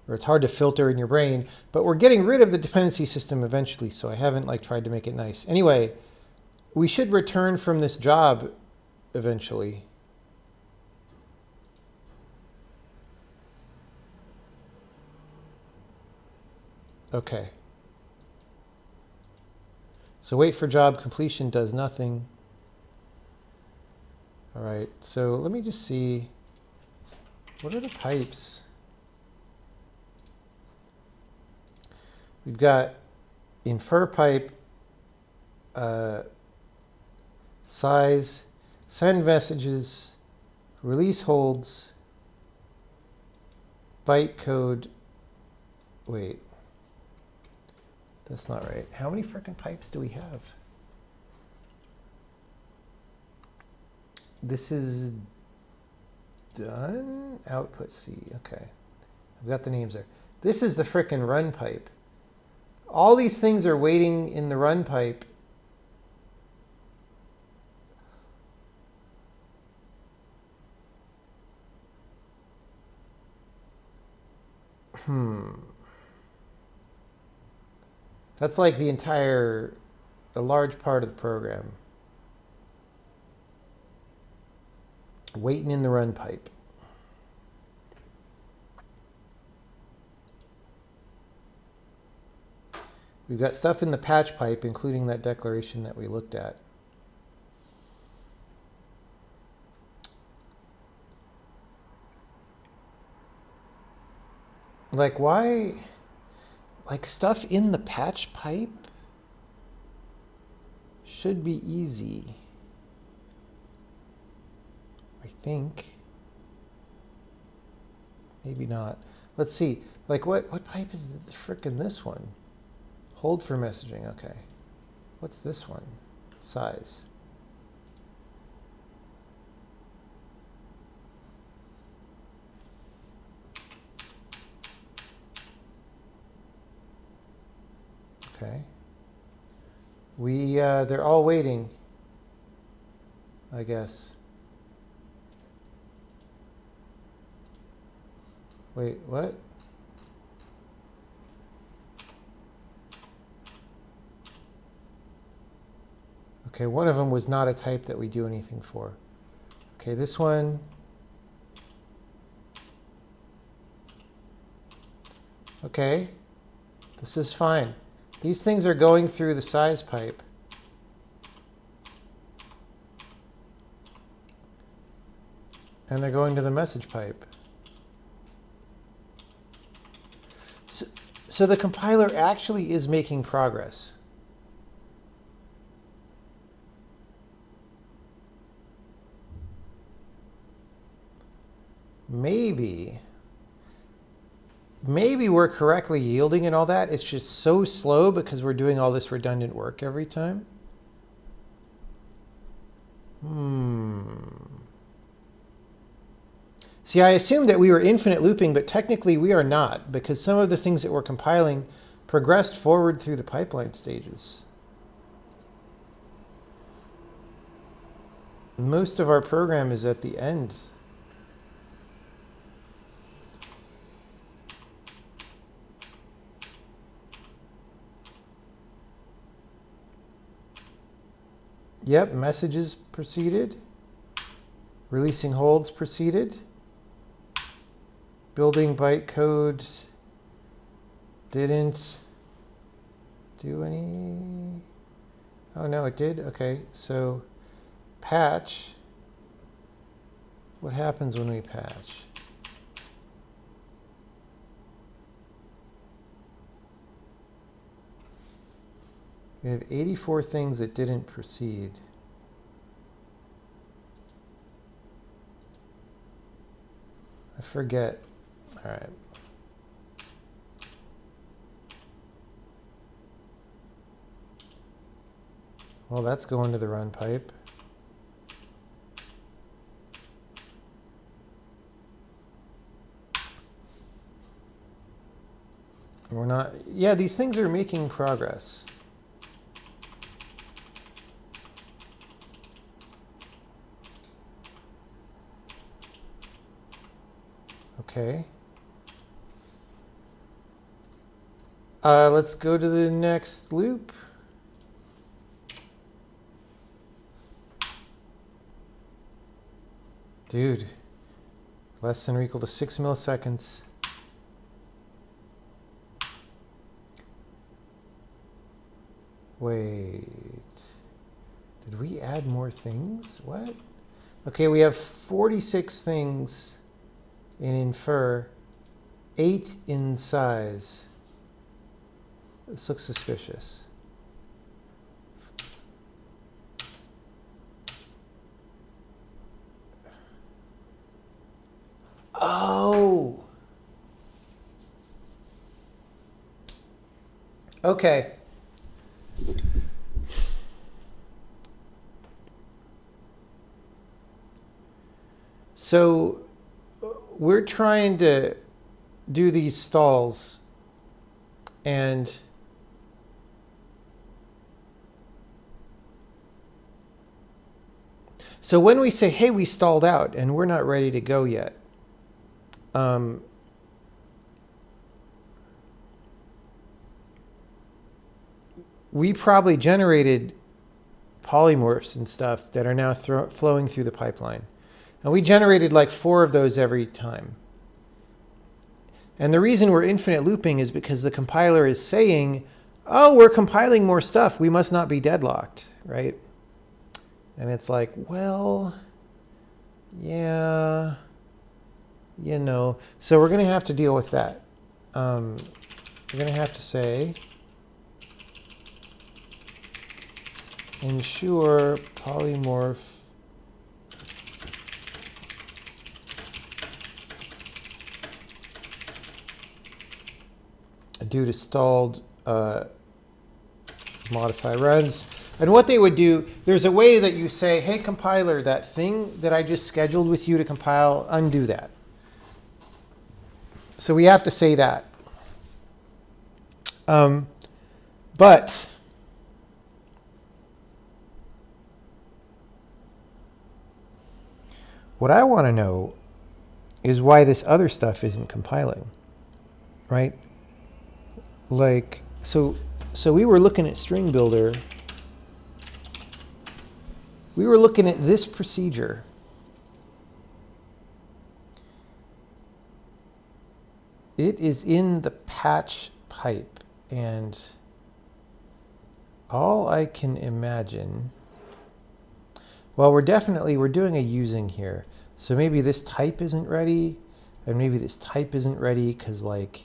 or it's hard to filter in your brain, but we're getting rid of the dependency system eventually, so I haven't like tried to make it nice. Anyway, we should return from this job eventually. Okay. So wait for job completion does nothing. All right, so let me just see, what are the pipes? We've got infer pipe, size, send messages, release holds, bytecode. Wait, that's not right. How many frickin' pipes do we have? This is done. Output C. Okay, I've got the names there. This is the frickin' run pipe. All these things are waiting in the run pipe. That's like the entire, a large part of the program. Waiting in the run pipe. We've got stuff in the patch pipe, including that declaration that we looked at. Like, why? Like, stuff in the patch pipe should be easy, I think. Maybe not. Let's see. Like, what pipe is frickin' this one? Hold for messaging. Okay. What's this one? Size. Okay. They're all waiting, I guess. Wait, what? Okay, one of them was not a type that we do anything for. Okay, this one. Okay. This is fine. These things are going through the size pipe. And they're going to the message pipe. So the compiler actually is making progress. Maybe we're correctly yielding and all that. It's just so slow because we're doing all this redundant work every time. See, I assumed that we were infinite looping, but technically we are not, because some of the things that we're compiling progressed forward through the pipeline stages. Most of our program is at the end. Yep, messages proceeded. Releasing holds proceeded. Building bytecode didn't do any. Oh no, it did. Okay, so patch. What happens when we patch? We have 84 things that didn't proceed. I forget. All right. Well, that's going to the run pipe. We're not, yeah, these things are making progress. Okay. Let's go to the next loop. Dude, less than or equal to 6 milliseconds. Wait, did we add more things? What? Okay, we have 46 things in infer, 8 in size. This looks suspicious. Oh. Okay. So we're trying to do these stalls, and so when we say, hey, we stalled out and we're not ready to go yet, we probably generated polymorphs and stuff that are now flowing through the pipeline. And we generated like 4 of those every time. And the reason we're infinite looping is because the compiler is saying, oh, we're compiling more stuff. We must not be deadlocked, right? And it's like, well, yeah, you know. So we're going to have to deal with that. We're going to have to say, ensure polymorph due to stalled modify runs. And what they would do, there's a way that you say, hey, compiler, that thing that I just scheduled with you to compile, undo that. So we have to say that. But what I want to know is why this other stuff isn't compiling, right? Like, so we were looking at string builder. We were looking at this procedure. It is in the patch pipe. And all I can imagine, well, we're doing a using here. So maybe this type isn't ready, and maybe this type isn't ready because like,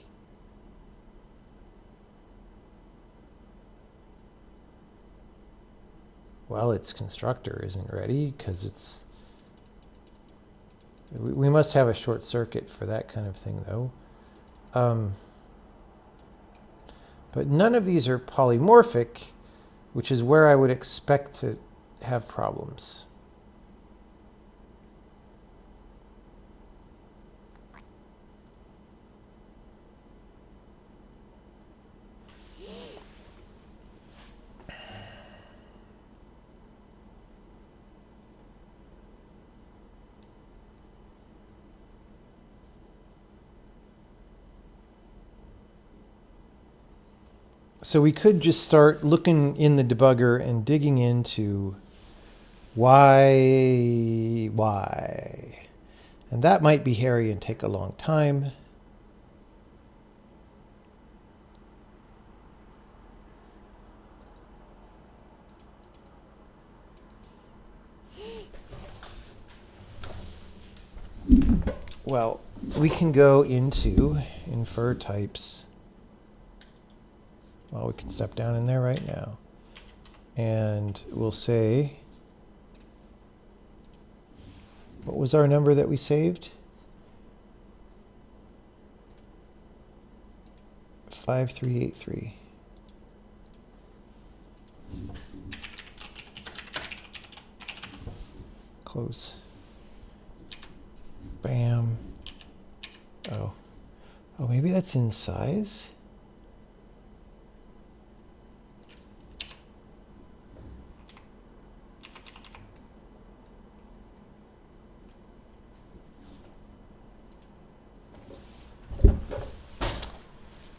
well, its constructor isn't ready because it's, we must have a short circuit for that kind of thing though. But none of these are polymorphic, which is where I would expect to have problems. So we could just start looking in the debugger and digging into why. And that might be hairy and take a long time. Well, we can go into infer types. Well, we can step down in there right now. And we'll say, what was our number that we saved? 5383. Close. Bam. Oh, maybe that's in size.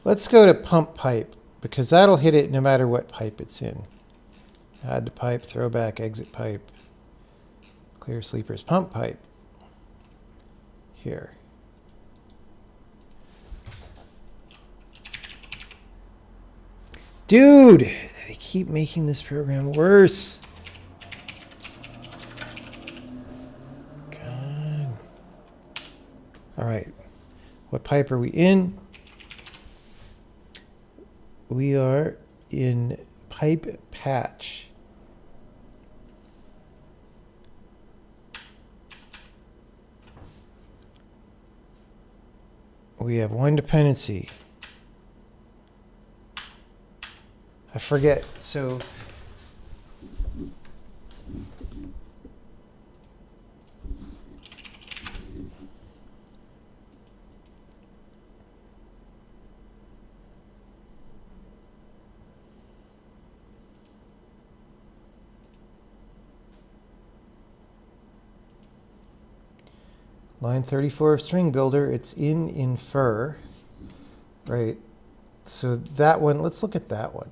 Let's go to pump pipe, because that'll hit it no matter what pipe it's in. Add to pipe, throwback, exit pipe, clear sleepers, pump pipe. Here. Dude, they keep making this program worse. God. All right. What pipe are we in? We are in pipe patch. We have one dependency. I forget. So line 34 of string builder, it's in infer, right? So that one, let's look at that one.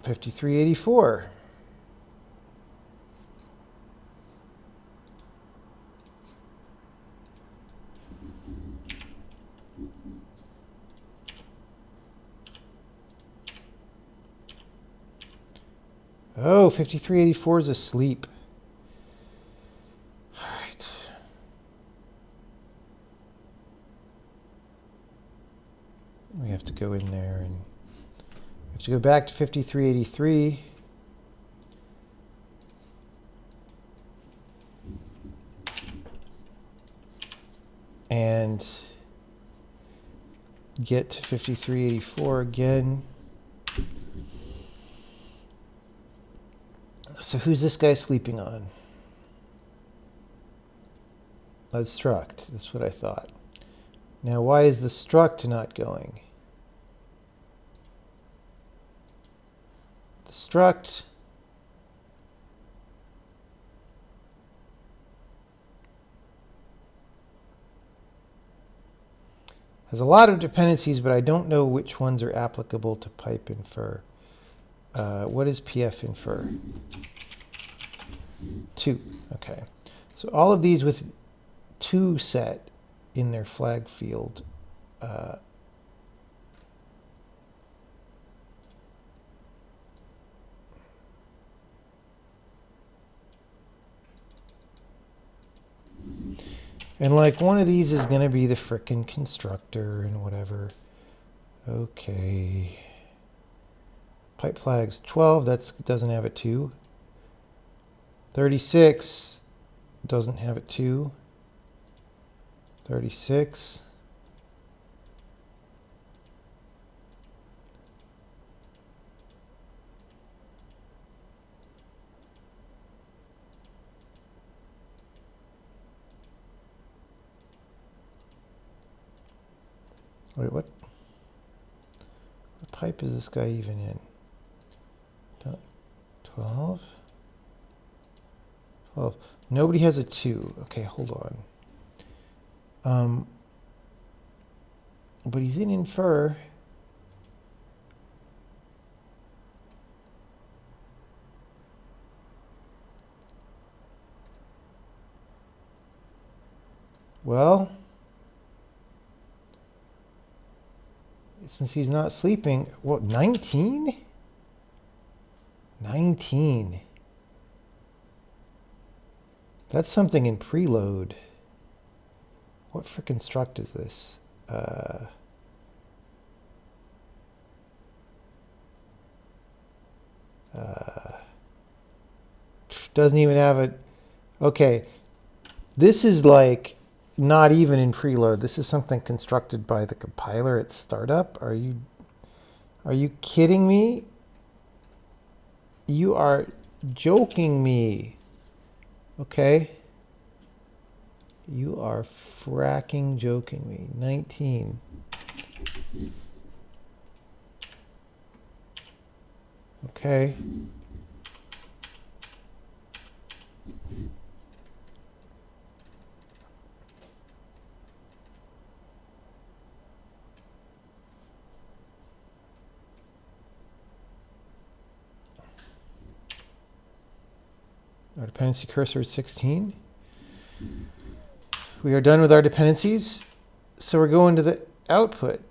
5384. Oh, 5384 is asleep. All right. We have to go in there and we have to go back to 5383. And get to 5384 again. So who's this guy sleeping on? That's struct. That's what I thought. Now, why is the struct not going? The struct has a lot of dependencies, but I don't know which ones are applicable to pipe infer. What is PF infer? 2. Okay. So all of these with 2 set in their flag field. And like one of these is going to be the frickin' constructor and whatever. Okay. Pipe flags 12, that doesn't have a 2. 36 doesn't have a 2. 36. Wait, what pipe is this guy even in? 12? 12. Nobody has a 2. Okay, hold on. But he's in infer. Well, since he's not sleeping, what, 19? 19. That's something in preload. What frickin' struct is this? Doesn't even have a... Okay. This is like not even in preload. This is something constructed by the compiler at startup. Are you kidding me? You are joking me. Okay? You are fracking joking me. 19. Okay. Our dependency cursor is 16. We are done with our dependencies, so we're going to the output.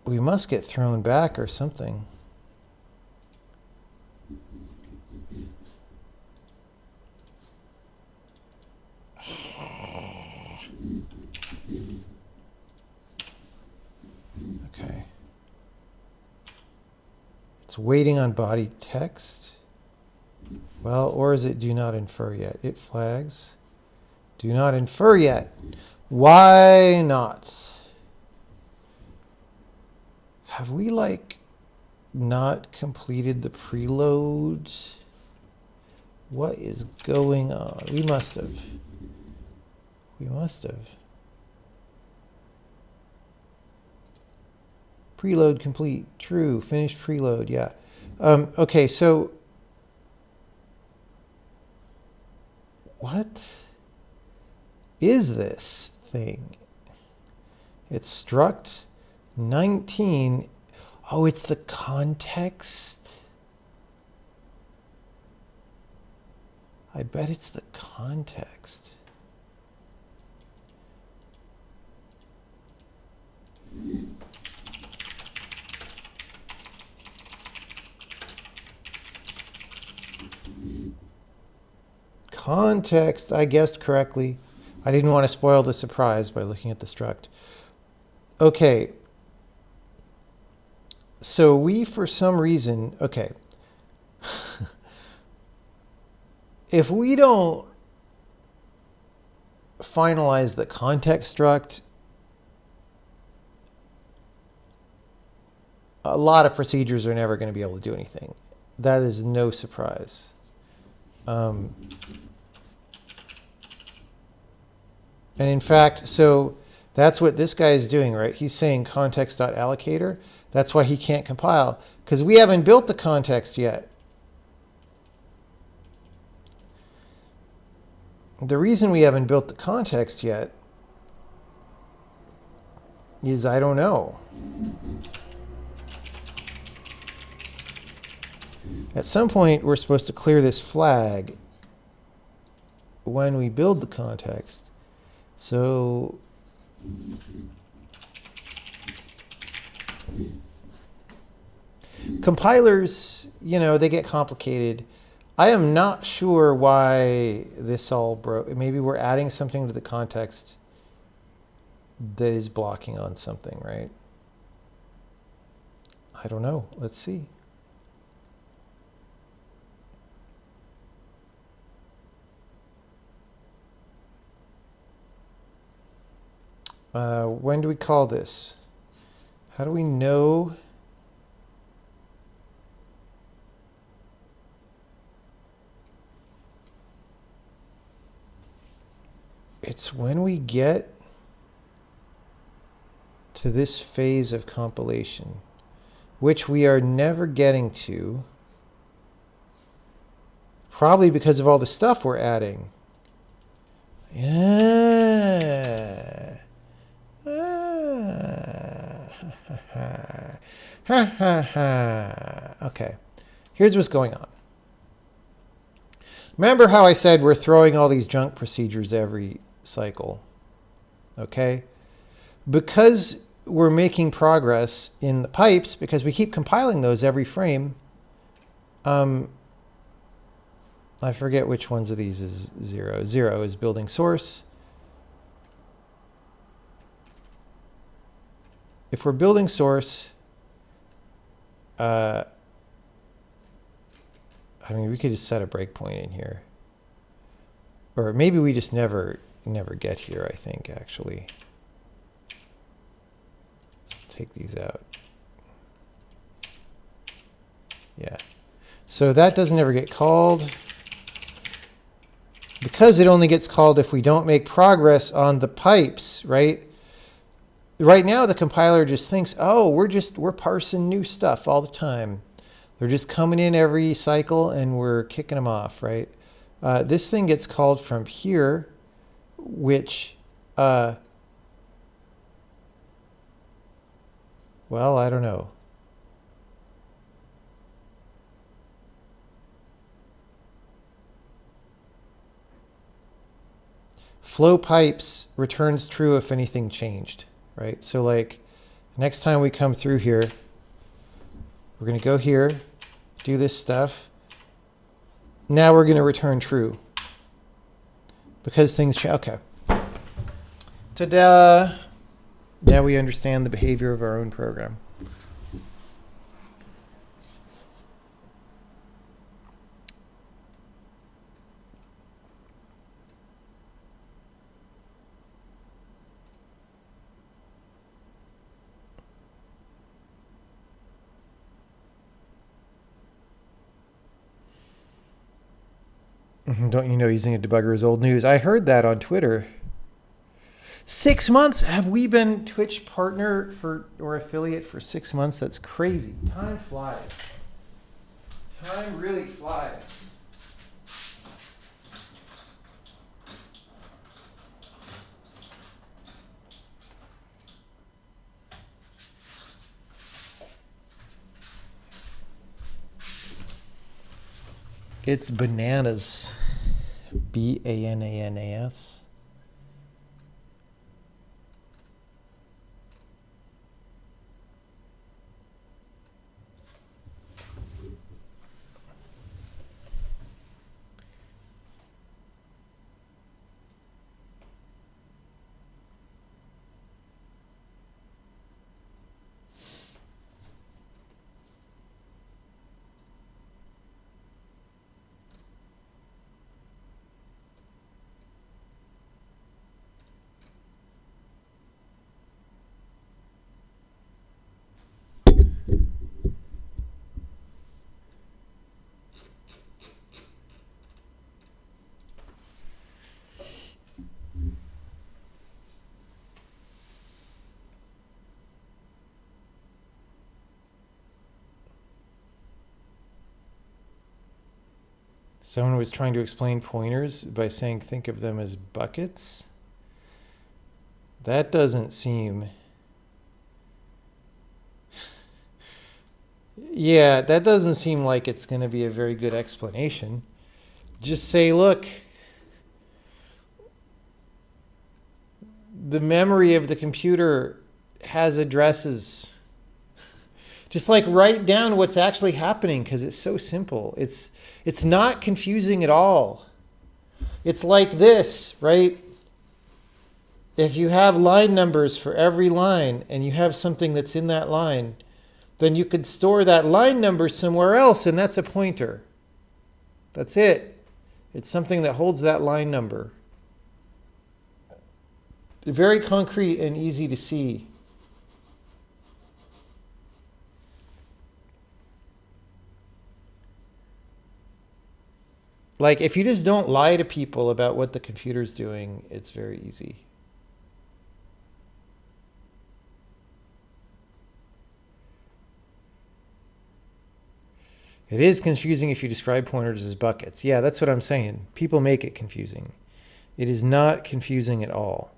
We must get thrown back or something. Okay. It's waiting on body text. Well, or is it do not infer yet? It flags. Do not infer yet. Why not? Have we like not completed the preload? What is going on? We must have. We must have. Preload complete. True. Finished preload. Yeah. Okay, so what is this thing? It's struct 19. Oh, it's the context. I bet it's the context. Context, I guessed correctly. I didn't want to spoil the surprise by looking at the struct. Okay. So we, for some reason, okay. If we don't finalize the context struct, a lot of procedures are never going to be able to do anything. That is no surprise. And in fact, so that's what this guy is doing, right? He's saying context.allocator. That's why he can't compile, because we haven't built the context yet. The reason we haven't built the context yet is I don't know. At some point, we're supposed to clear this flag when we build the context. So compilers, they get complicated. I am not sure why this all broke. Maybe we're adding something to the context that is blocking on something, right? I don't know. Let's see. When do we call this? How do we know? It's when we get to this phase of compilation, which we are never getting to, probably because of all the stuff we're adding. Yeah. Okay, here's what's going on. Remember how I said we're throwing all these junk procedures every cycle? Okay? Because we're making progress in the pipes, because we keep compiling those every frame, I forget which ones of these is 0. 0 is building source. If we're building source, I mean, we could just set a breakpoint in here. Or maybe we just never get here, I think, actually. Let's take these out. Yeah. So that doesn't ever get called. Because it only gets called if we don't make progress on the pipes, right? Right now, the compiler just thinks, oh, we're parsing new stuff all the time. They're just coming in every cycle and we're kicking them off, right? This thing gets called from here, which, well, I don't know. Flow pipes returns true if anything changed, right? So like next time we come through here, we're going to go here, do this stuff. Now we're going to return true because things change. Okay. Ta-da! Now we understand the behavior of our own program. Don't you know using a debugger is old news? I heard that on Twitter. 6 months? Have we been Twitch partner or affiliate for 6 months? That's crazy. Time flies. Time really flies. It's bananas. B-A-N-A-N-A-S. Someone was trying to explain pointers by saying think of them as buckets. That doesn't seem... Yeah, that doesn't seem like it's going to be a very good explanation. Just say, look, the memory of the computer has addresses. Just like write down what's actually happening because it's so simple. It's not confusing at all. It's like this, right? If you have line numbers for every line and you have something that's in that line, then you could store that line number somewhere else, and that's a pointer. That's it. It's something that holds that line number. Very concrete and easy to see. Like, if you just don't lie to people about what the computer's doing, it's very easy. It is confusing if you describe pointers as buckets. Yeah, that's what I'm saying. People make it confusing. It is not confusing at all.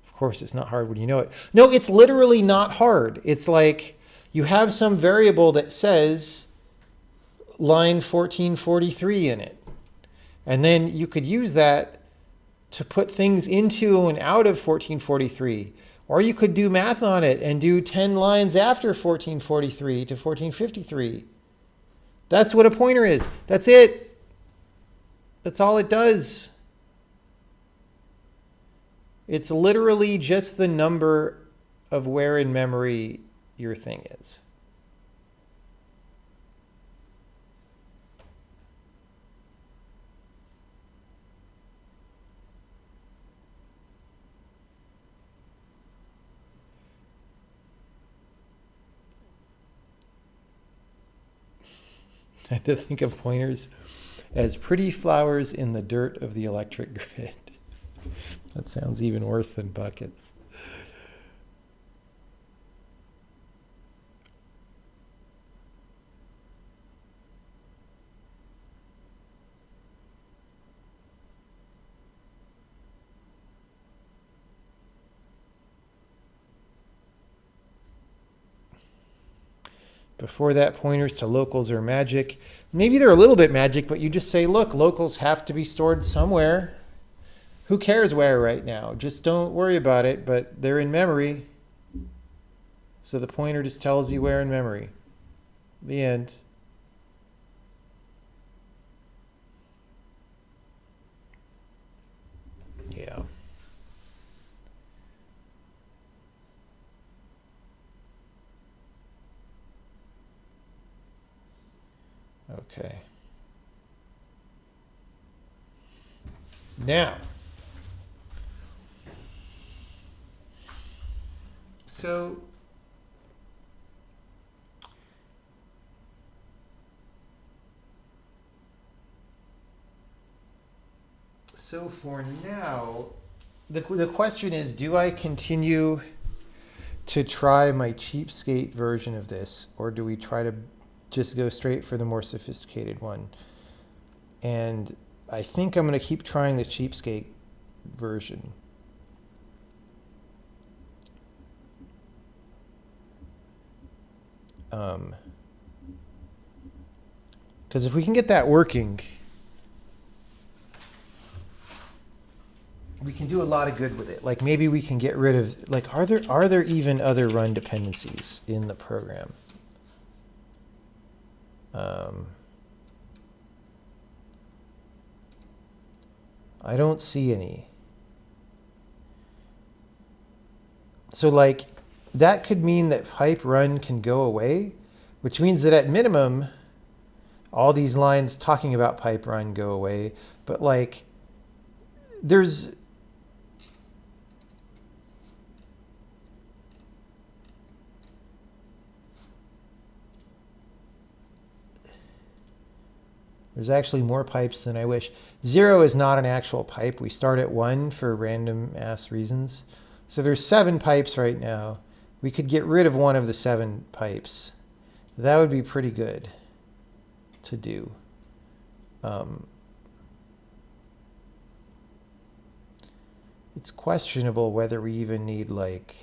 Of course, it's not hard when you know it. No, it's literally not hard. It's like you have some variable that says line 1443 in it. And then you could use that to put things into and out of 1443. Or you could do math on it and do 10 lines after 1443 to 1453. That's what a pointer is. That's it. That's all it does. It's literally just the number of where in memory your thing is. I had to think of pointers as pretty flowers in the dirt of the electric grid. That sounds even worse than buckets. Before that, pointers to locals are magic. Maybe they're a little bit magic, but you just say, look, locals have to be stored somewhere. Who cares where right now? Just don't worry about it, but they're in memory. So the pointer just tells you where in memory. The end. Yeah. Okay. Now, so for now, the question is, do I continue to try my cheapskate version of this, or do we try to just go straight for the more sophisticated one? And I think I'm going to keep trying the cheapskate version. Because if we can get that working, we can do a lot of good with it. Like maybe we can get rid of, like, are there even other run dependencies in the program? I don't see any. So like that could mean that pipe run can go away, which means that at minimum, all these lines talking about pipe run go away. But like there's actually more pipes than I wish. 0 is not an actual pipe. We start at 1 for random ass reasons. So there's 7 pipes right now. We could get rid of one of the 7 pipes. That would be pretty good to do. It's questionable whether we even need like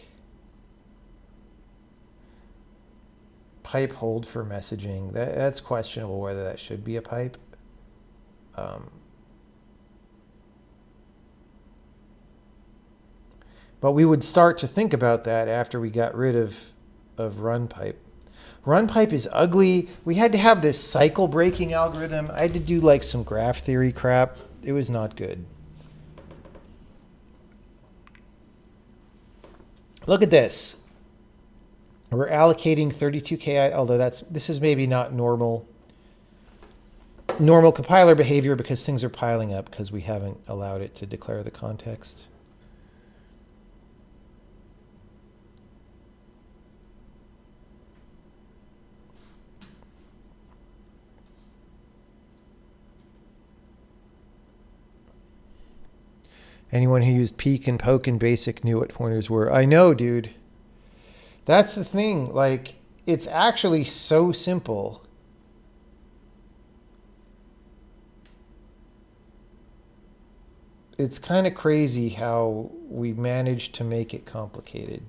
pipe hold for messaging. That's questionable whether that should be a pipe. But we would start to think about that after we got rid of RunPipe. RunPipe is ugly. We had to have this cycle breaking algorithm. I had to do like some graph theory crap. It was not good. Look at this. We're allocating 32K, although this is maybe not normal compiler behavior because things are piling up because we haven't allowed it to declare the context. Anyone who used peek and poke in BASIC knew what pointers were. I know, dude. That's the thing. Like, it's actually so simple. It's kind of crazy how we managed to make it complicated.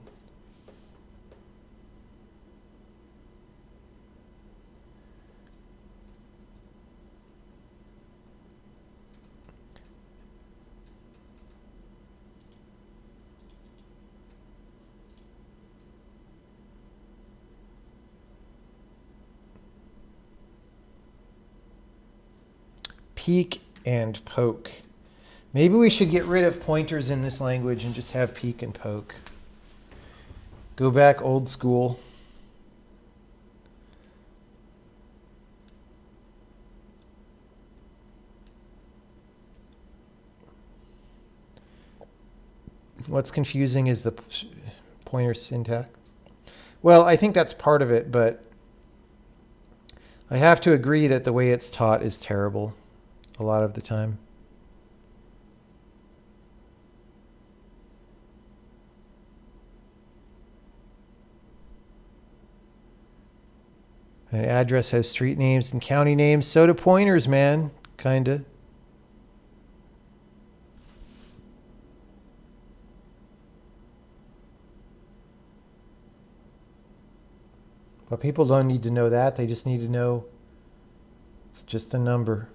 Peek and poke. Maybe we should get rid of pointers in this language and just have peek and poke. Go back old school. What's confusing is the pointer syntax. Well, I think that's part of it, but I have to agree that the way it's taught is terrible a lot of the time. An address has street names and county names. So do pointers, man. Kinda. But people don't need to know that. They just need to know it's just a number.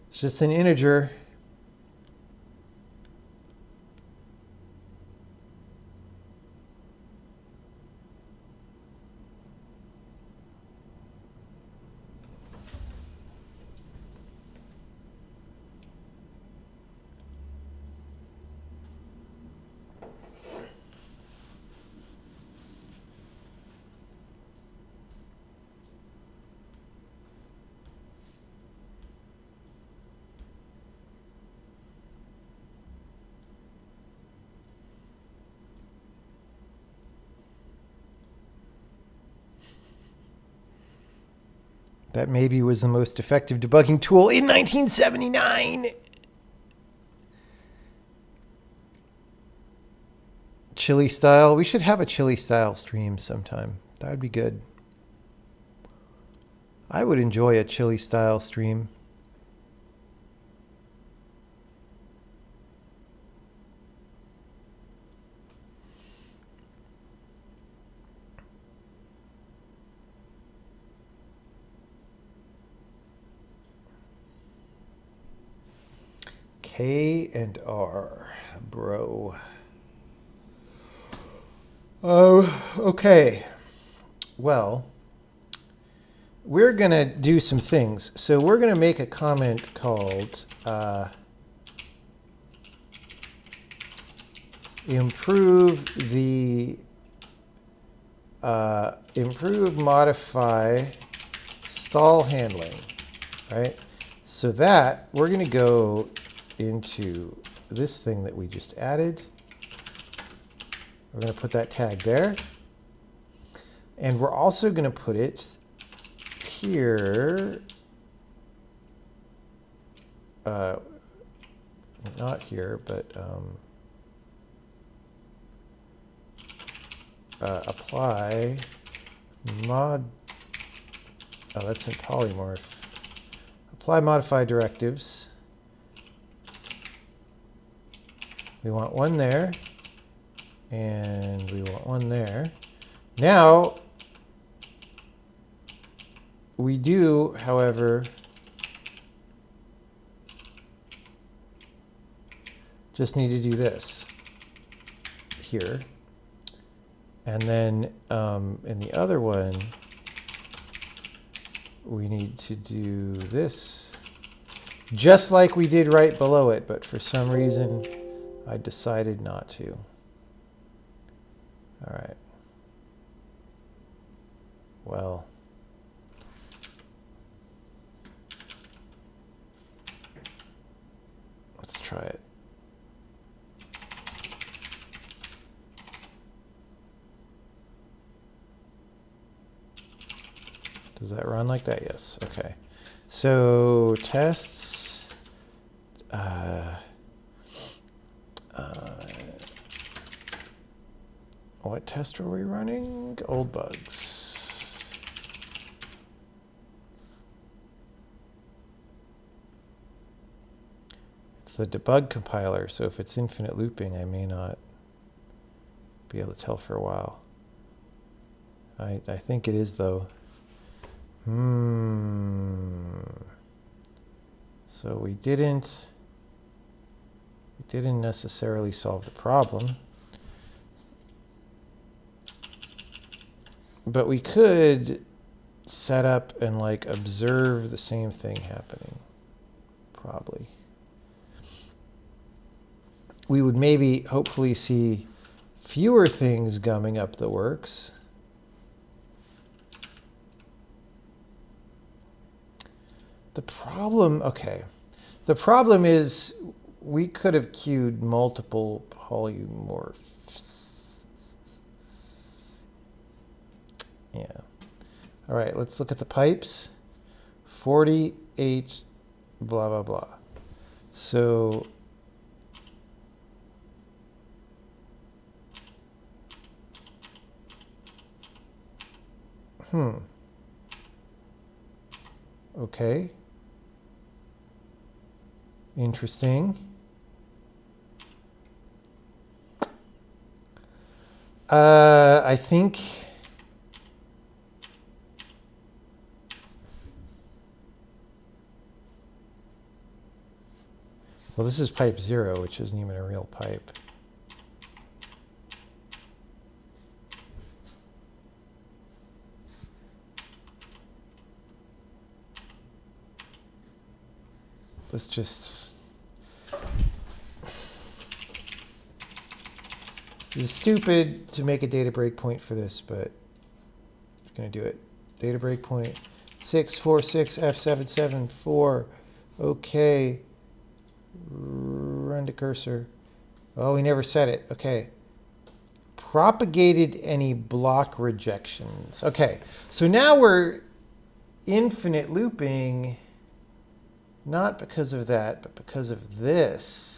It's just an integer. That maybe was the most effective debugging tool in 1979. Chili style. We should have a chili style stream sometime. That would be good. I would enjoy a chili style stream. K and R, bro. Oh, okay. Well, we're going to do some things. So we're going to make a comment called improve modify stall handling, right? So that we're going to go into this thing that we just added. We're going to put that tag there. And we're also going to put it here. Not here, but apply mod. Oh, that's in polymorph. Apply modify directives. We want one there, and we want one there. Now, we do, however, just need to do this. here. And then in the other one, we need to do this, just like we did right below it, but for some reason, I decided not to. All right. Well, let's try it. Does that run like that? Yes. Okay. So tests. What test were we running? Old bugs. It's the debug compiler, so if it's infinite looping, I may not be able to tell for a while. I think it is, though. So we didn't necessarily solve the problem. But we could set up and like observe the same thing happening, probably. We would maybe hopefully see fewer things gumming up the works. The problem, okay. The problem is we could have queued multiple polymorphs. Yeah. All right, let's look at the pipes. 48, blah, blah, blah. So okay. Interesting. I think well, this is pipe 0, which isn't even a real pipe. Let's just... It's stupid to make a data breakpoint for this, but I'm going to do it. Data breakpoint 646 F774. Okay. Run to cursor. Oh, we never set it. Okay. Propagated any block rejections. Okay. So now we're infinite looping, not because of that, but because of this.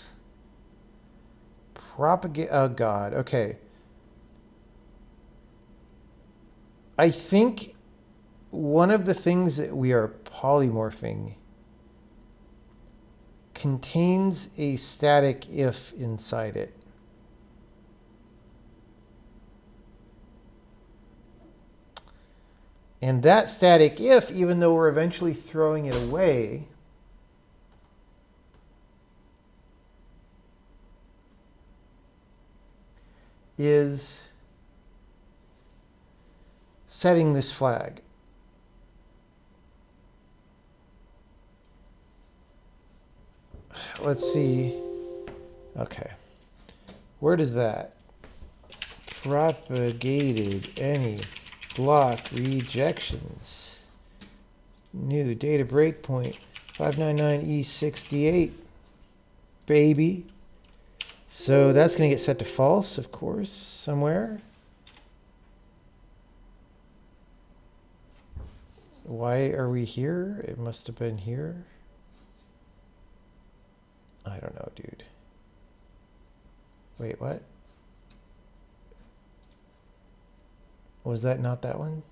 Propagate, oh God, okay. I think one of the things that we are polymorphing contains a static if inside it. And that static if, even though we're eventually throwing it away, is setting this flag. Let's see. Okay. Where does that? Propagated any block rejections. New data breakpoint 599E68. Baby. So that's going to get set to false, of course, somewhere. Why are we here? It must have been here. I don't know, dude. Wait, what? Was that not that one?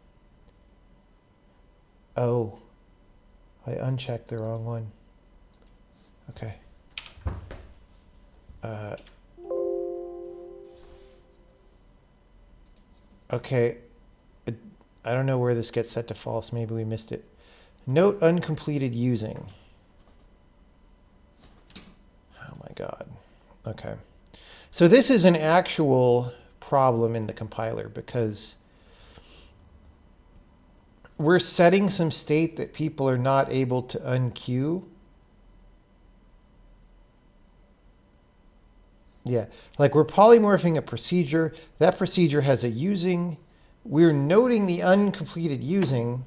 Oh, I unchecked the wrong one. Okay. Okay. I don't know where this gets set to false. Maybe we missed it. Note uncompleted using. Oh my God. Okay. So this is an actual problem in the compiler because we're setting some state that people are not able to unqueue. Yeah, like we're polymorphing a procedure. That procedure has a using. We're noting the uncompleted using,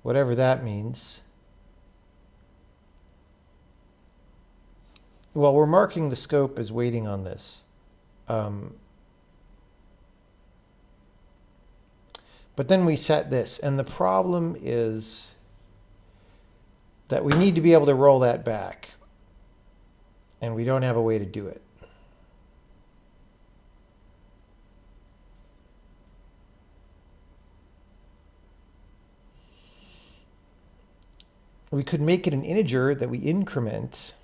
whatever that means. Well, we're marking the scope as waiting on this. But then we set this, and the problem is that we need to be able to roll that back, and we don't have a way to do it. We could make it an integer that we increment.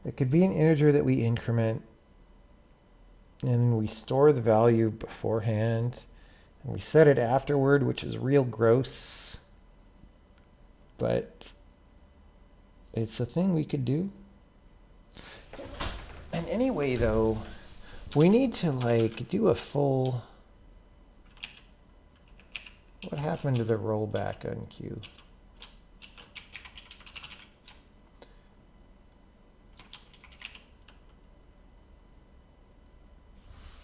It could be an integer that we increment, and we store the value beforehand, and we set it afterward, which is real gross, but it's a thing we could do. And anyway, though, we need to like do a full, what happened to the rollback unqueue?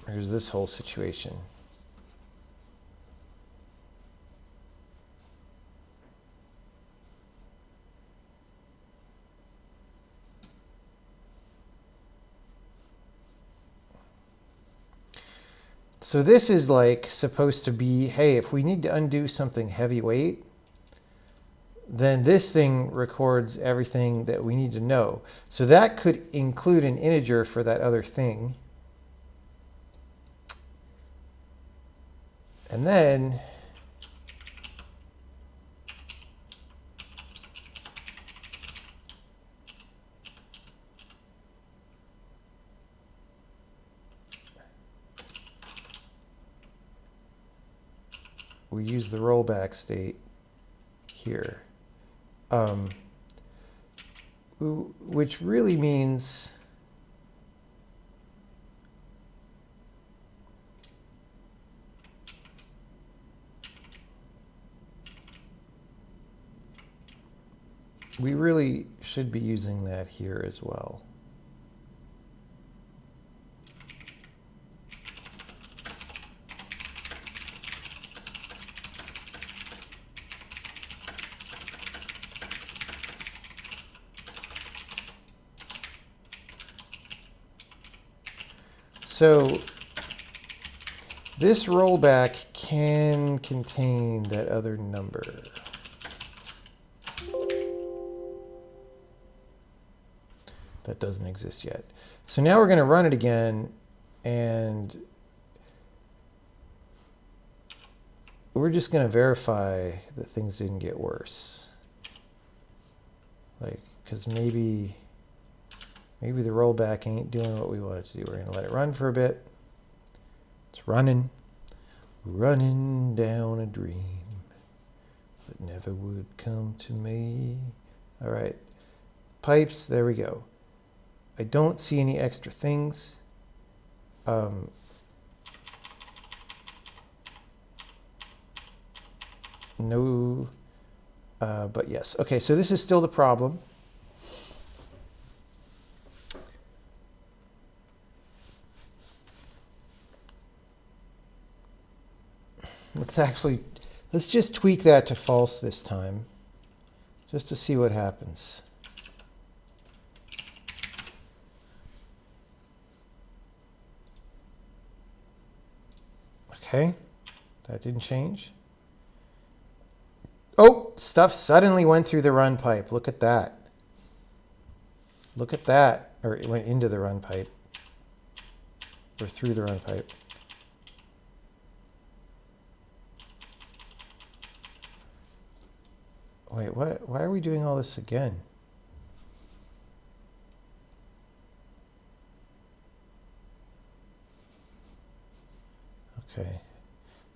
There's this whole situation. So this is like supposed to be, hey, if we need to undo something heavyweight, then this thing records everything that we need to know. So that could include an integer for that other thing. And then we use the rollback state here, which really means we really should be using that here as well. So this rollback can contain that other number. That doesn't exist yet. So now we're going to run it again, and we're just going to verify that things didn't get worse. Like, because maybe the rollback ain't doing what we want it to do. We're going to let it run for a bit. It's running down a dream that never would come to me. All right, pipes, there we go. I don't see any extra things. No, but yes. Okay, so this is still the problem. Let's just tweak that to false this time, just to see what happens. Okay, that didn't change. Oh, stuff suddenly went through the run pipe. Look at that. Look at that. Or it went into the run pipe. Or through the run pipe. Wait, what? Why are we doing all this again?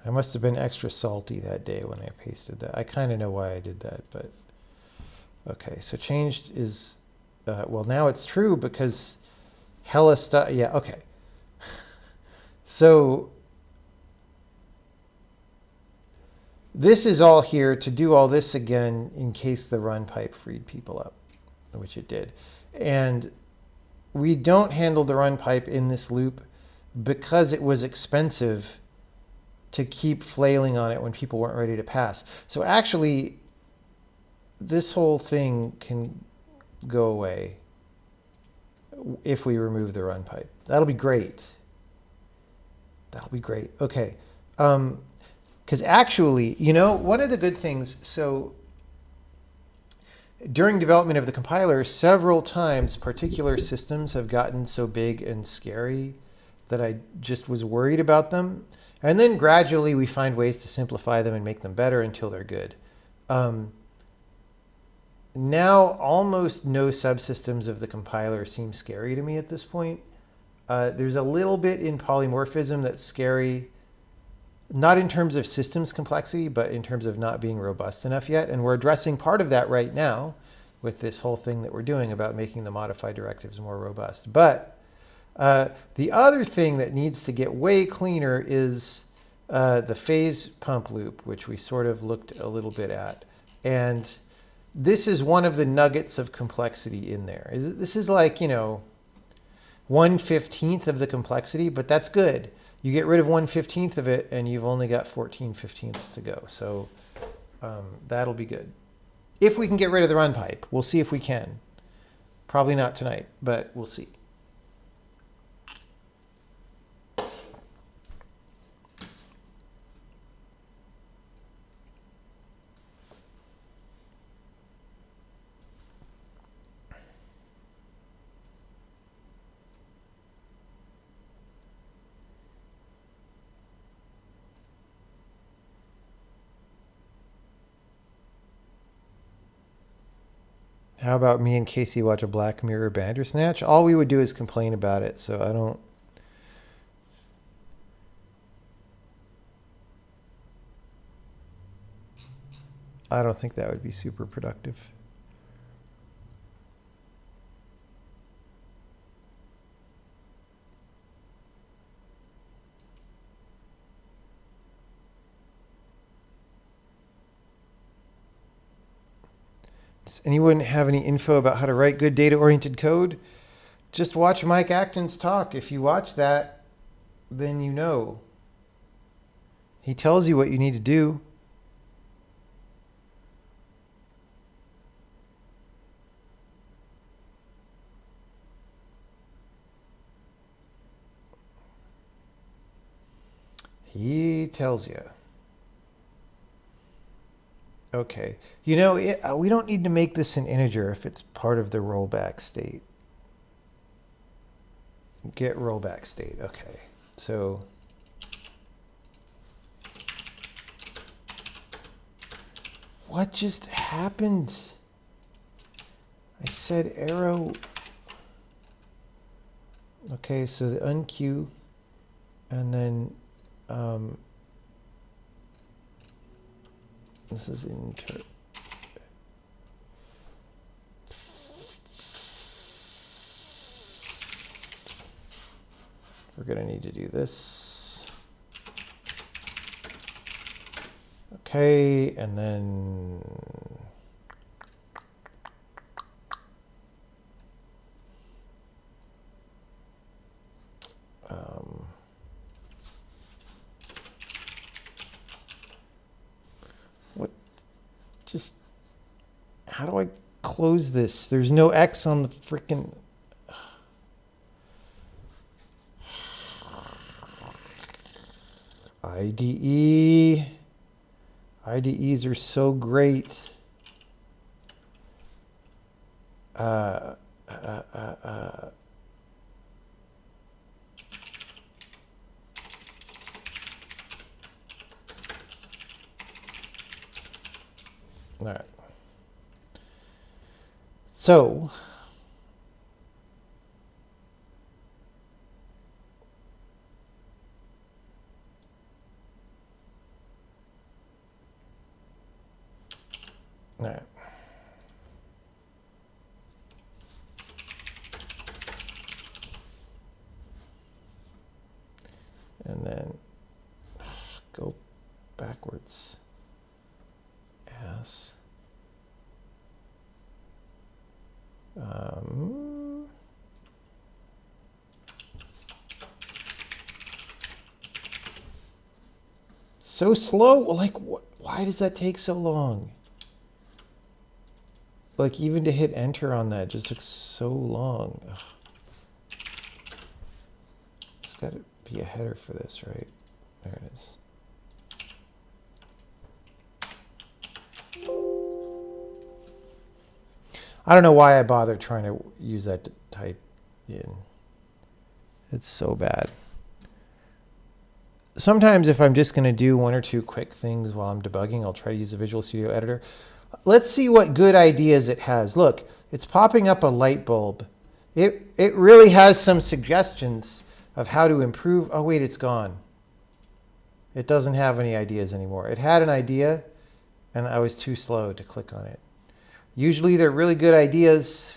I must have been extra salty that day when I pasted that. I kind of know why I did that, but okay. So changed is, well, now it's true because hella stuff. Yeah, okay. So this is all here to do all this again in case the run pipe freed people up, which it did. And we don't handle the run pipe in this loop because it was expensive to keep flailing on it when people weren't ready to pass. So actually, this whole thing can go away if we remove the run pipe. That'll be great. That'll be great. Okay. Because actually, you know, one of the good things, so during development of the compiler, several times particular systems have gotten so big and scary that I just was worried about them. And then gradually we find ways to simplify them and make them better until they're good. Now almost no subsystems of the compiler seem scary to me at this point. There's a little bit in polymorphism that's scary, not in terms of systems complexity, but in terms of not being robust enough yet. And we're addressing part of that right now with this whole thing that we're doing about making the modified directives more robust. But the other thing that needs to get way cleaner is the phase pump loop, which we sort of looked a little bit at. And this is one of the nuggets of complexity in there. This is like, you know, 1/15 of the complexity, but that's good. You get rid of 1/15 of it and you've only got 14/15 to go. So that'll be good. If we can get rid of the run pipe, we'll see if we can. Probably not tonight, but we'll see. How about me and Casey watch a Black Mirror Bandersnatch? All we would do is complain about it, so I don't think that would be super productive. Does anyone have any info about how to write good data-oriented code? Just watch Mike Acton's talk. If you watch that, then you know. He tells you what you need to do. He tells you. Okay. You know, we don't need to make this an integer if it's part of the rollback state. Get rollback state. Okay. So what just happened? I said arrow. Okay, so the unqueue and then this is inter. We're going to need to do this. Okay, and then what? Just how do I close this? There's no X on the freaking. IDE. IDEs are so great. All right. So All right. And then go backwards. Ass. So slow. Like, why does that take so long? Like, even to hit enter on that just took so long. Ugh. It's got to be a header for this, right? There it is. I don't know why I bothered trying to use that to type in. It's so bad. Sometimes if I'm just going to do one or two quick things while I'm debugging, I'll try to use the Visual Studio Editor. Let's see what good ideas it has. Look, it's popping up a light bulb. It really has some suggestions of how to improve. Oh, wait, it's gone. It doesn't have any ideas anymore. It had an idea, and I was too slow to click on it. Usually they're really good ideas.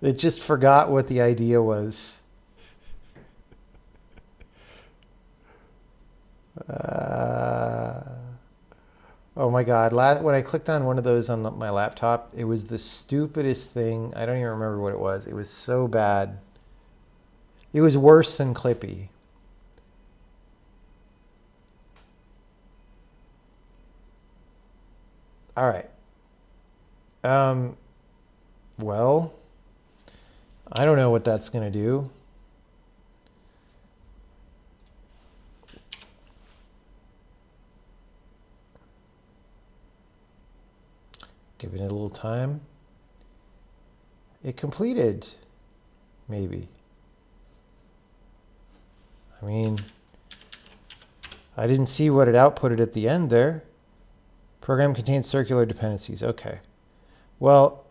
It just forgot what the idea was. Oh my God. When I clicked on one of those on my laptop, it was the stupidest thing. I don't even remember what it was. It was so bad. It was worse than Clippy. All right. Well, I don't know what that's going to do. Giving it a little time. It completed, maybe. I mean, I didn't see what it outputted at the end there. Program contains circular dependencies. Okay. Well,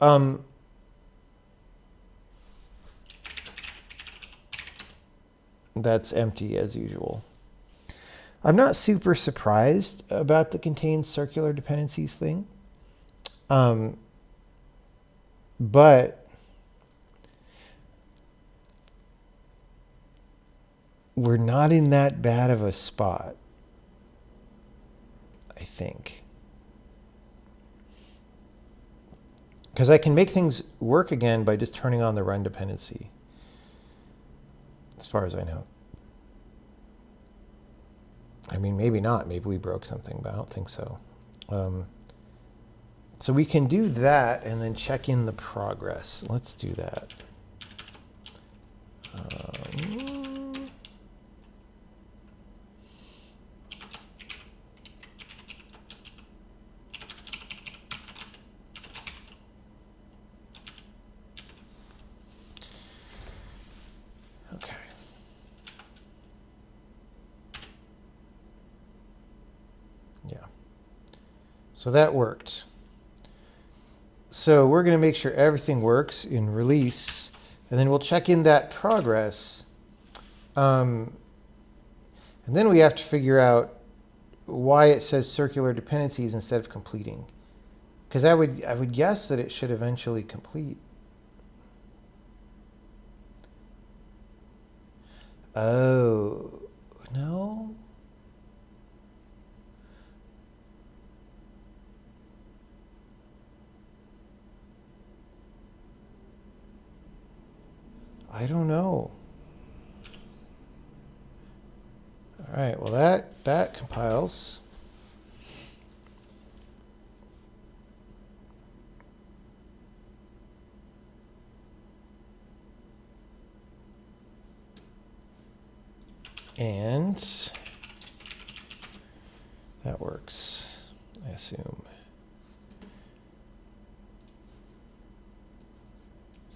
that's empty as usual. I'm not super surprised about the contains circular dependencies thing. But we're not in that bad of a spot, I think. Because I can make things work again by just turning on the run dependency, as far as I know. I mean, maybe not. Maybe we broke something, but I don't think so. So we can do that and then check in the progress. Let's do that. Okay. Yeah. So that worked. So we're going to make sure everything works in release, and then we'll check in that progress. And then we have to figure out why it says circular dependencies instead of completing. Because I would guess that it should eventually complete. Oh, no. I don't know. All right, well that compiles. And that works, I assume.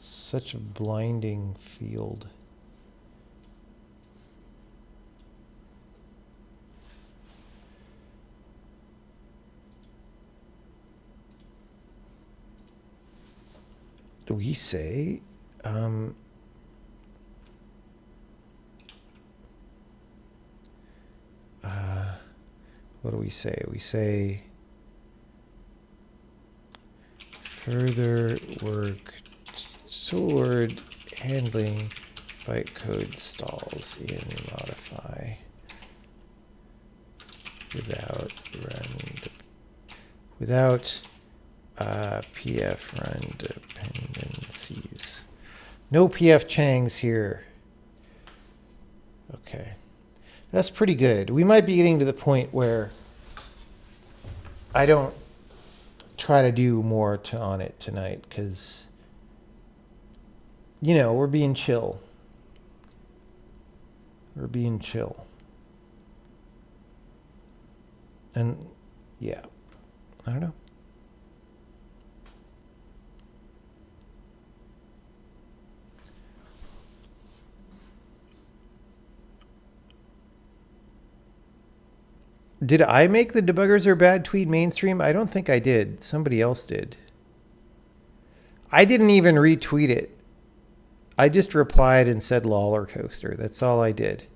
Such a blinding field. Do we say what do we say? We say further work toward handling bytecode stalls in modify without pf run dependencies. No pf changs here. Okay. That's pretty good. We might be getting to the point where I don't try to do more on it tonight because, you know, we're being chill. We're being chill. And yeah, I don't know. Did I make the debuggers are bad tweet mainstream? I don't think I did. Somebody else did. I didn't even retweet it. I just replied and said lol coaster. That's all I did.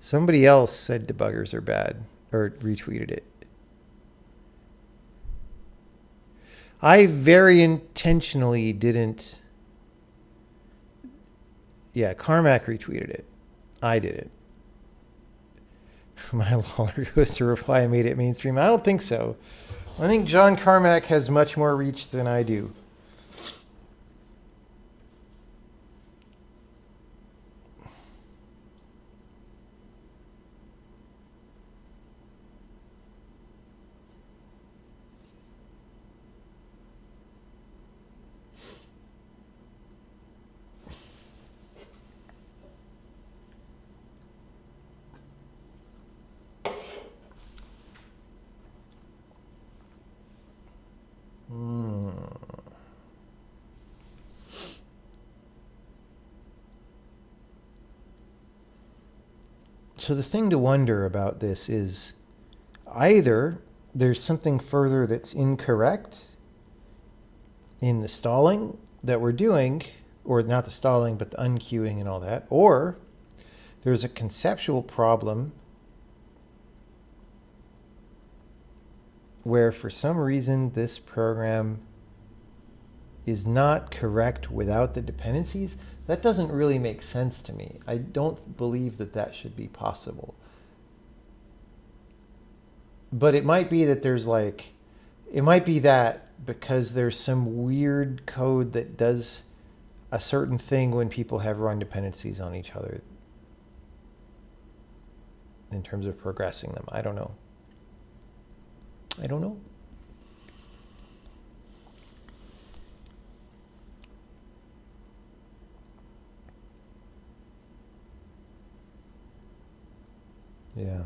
Somebody else said debuggers are bad or retweeted it. I very intentionally didn't. Yeah, Carmack retweeted it. I did it. My roller coaster reply made it mainstream. I don't think so. I think John Carmack has much more reach than I do. So the thing to wonder about this is either there's something further that's incorrect in the stalling that we're doing, or not the stalling, but the unqueuing and all that, or there's a conceptual problem where for some reason this program is not correct without the dependencies. That doesn't really make sense to me. I don't believe that that should be possible. But it might be that there's like, it might be that because there's some weird code that does a certain thing when people have run dependencies on each other in terms of progressing them. I don't know. I don't know. Yeah.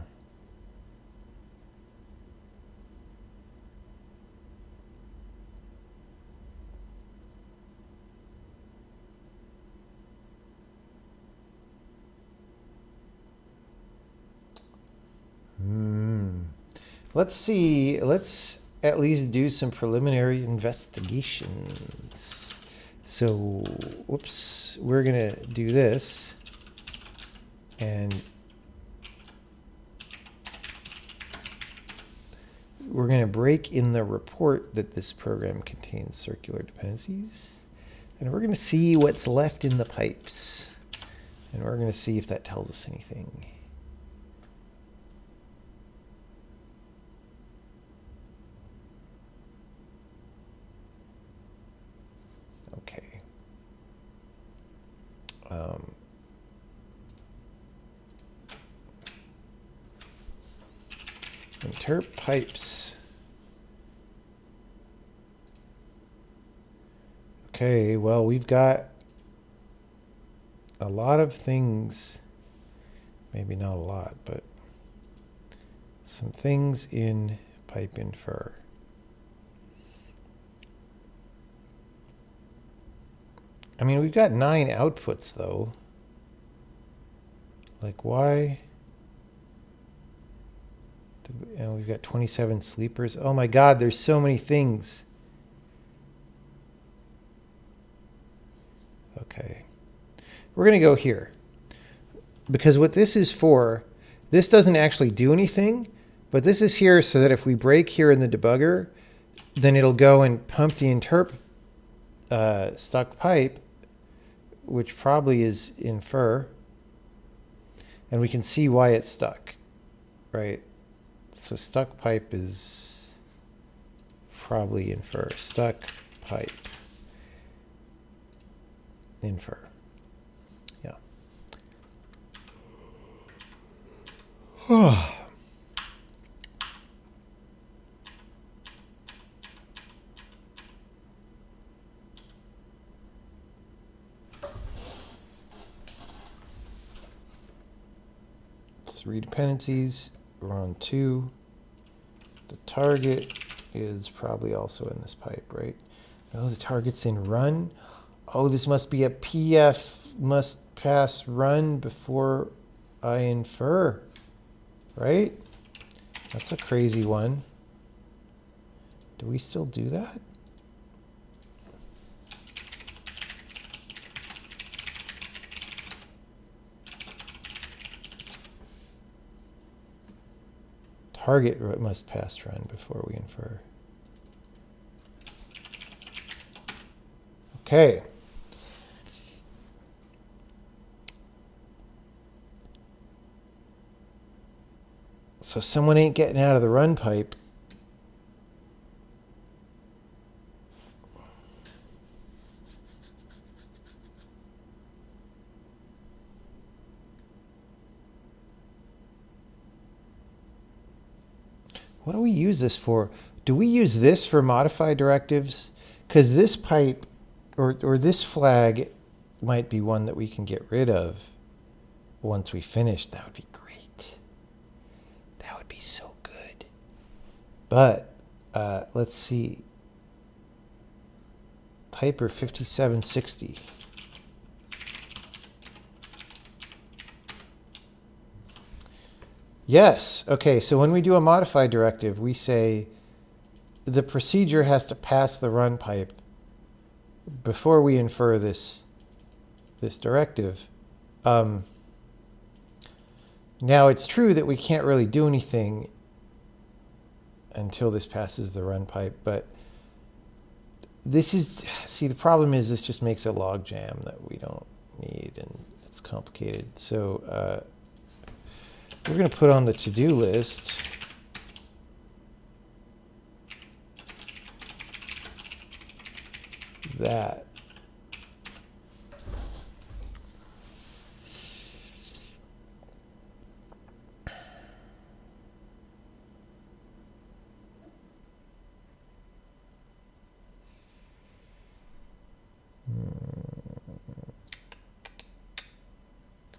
Let's see. Let's at least do some preliminary investigations. So, whoops, we're going to do this. And we're going to break in the report that this program contains circular dependencies. And we're going to see what's left in the pipes. And we're going to see if that tells us anything. Okay. Interp pipes. Okay, well, we've got a lot of things, maybe not a lot, but some things in pipe infer. I mean, we've got 9 outputs though. Like why? And we've got 27 sleepers. Oh my God, there's so many things. Okay. We're going to go here. Because what this is for, this doesn't actually do anything, But this is here so that if we break here in the debugger, then it'll go and pump the interp stuck pipe, which probably is infer, and we can see why it's stuck, right? So stuck pipe is probably infer. Stuck pipe infer. Yeah. 3 dependencies. We're on 2. The target is probably also in this pipe, right? Oh, the target's in run. Oh, this must be a PF must pass run before I infer, right? That's a crazy one. Do we still do that? Target must pass run before we infer. Okay. So someone ain't getting out of the run pipe. What do we use this for? Do we use this for modify directives? Because this pipe or this flag might be one that we can get rid of once we finish. That would be great. That would be so good. But let's see. Typer 5760. Yes. Okay. So when we do a modify directive, we say the procedure has to pass the run pipe before we infer this directive. Now it's true that we can't really do anything until this passes the run pipe, but this is, see, the problem is this just makes a log jam that we don't need, and it's complicated. So we're going to put on the to-do list that.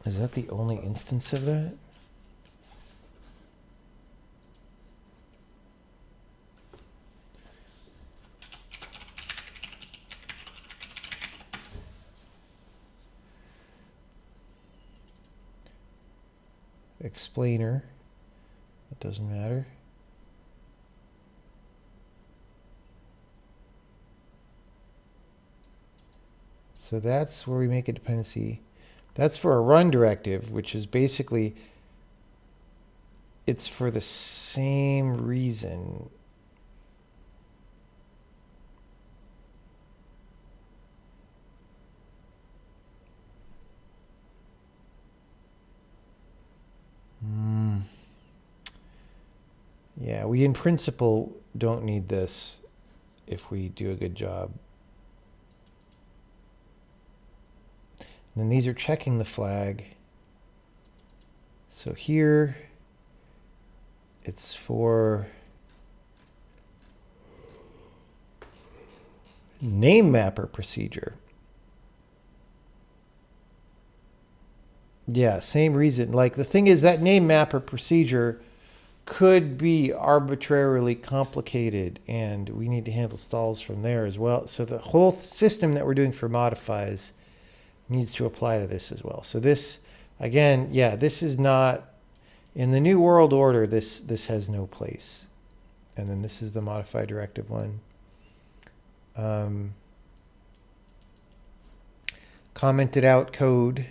Is that the only instance of that? Explainer. That doesn't matter. So that's where we make a dependency. That's for a run directive, which is basically, it's for the same reason. Yeah, we in principle don't need this if we do a good job. And then these are checking the flag. So here it's for name mapper procedure. Yeah, same reason. Like the thing is that name mapper procedure could be arbitrarily complicated, and we need to handle stalls from there as well. So the whole system that we're doing for modifies needs to apply to this as well. So this, again, yeah, this is not, in the new world order, this has no place. And then this is the modify directive one. Commented out code.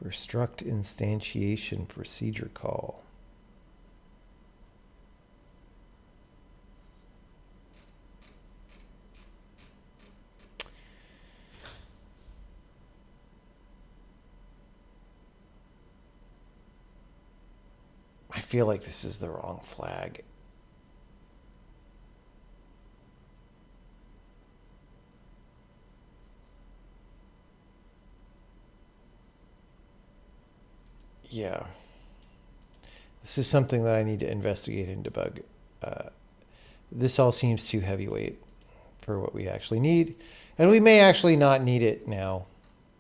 for struct instantiation procedure call. I feel like this is the wrong flag. Yeah. This is something that I need to investigate and debug. This all seems too heavyweight for what we actually need. And we may actually not need it now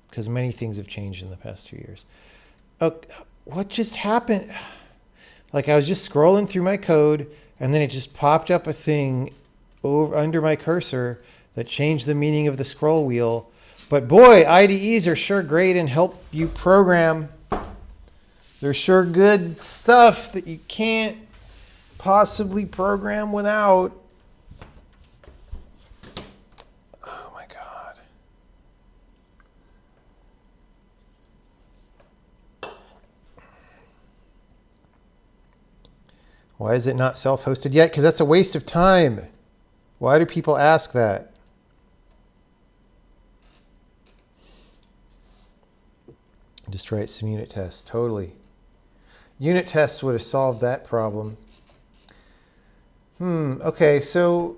because many things have changed in the past 2 years. Oh, what just happened? Like I was just scrolling through my code and then it just popped up a thing over under my cursor that changed the meaning of the scroll wheel. But boy, IDEs are sure great and help you program. They're sure good stuff that you can't possibly program without. Oh my God. Why is it not self-hosted yet? Because that's a waste of time. Why do people ask that? Just write some unit tests. Totally. Unit tests would have solved that problem. Okay, so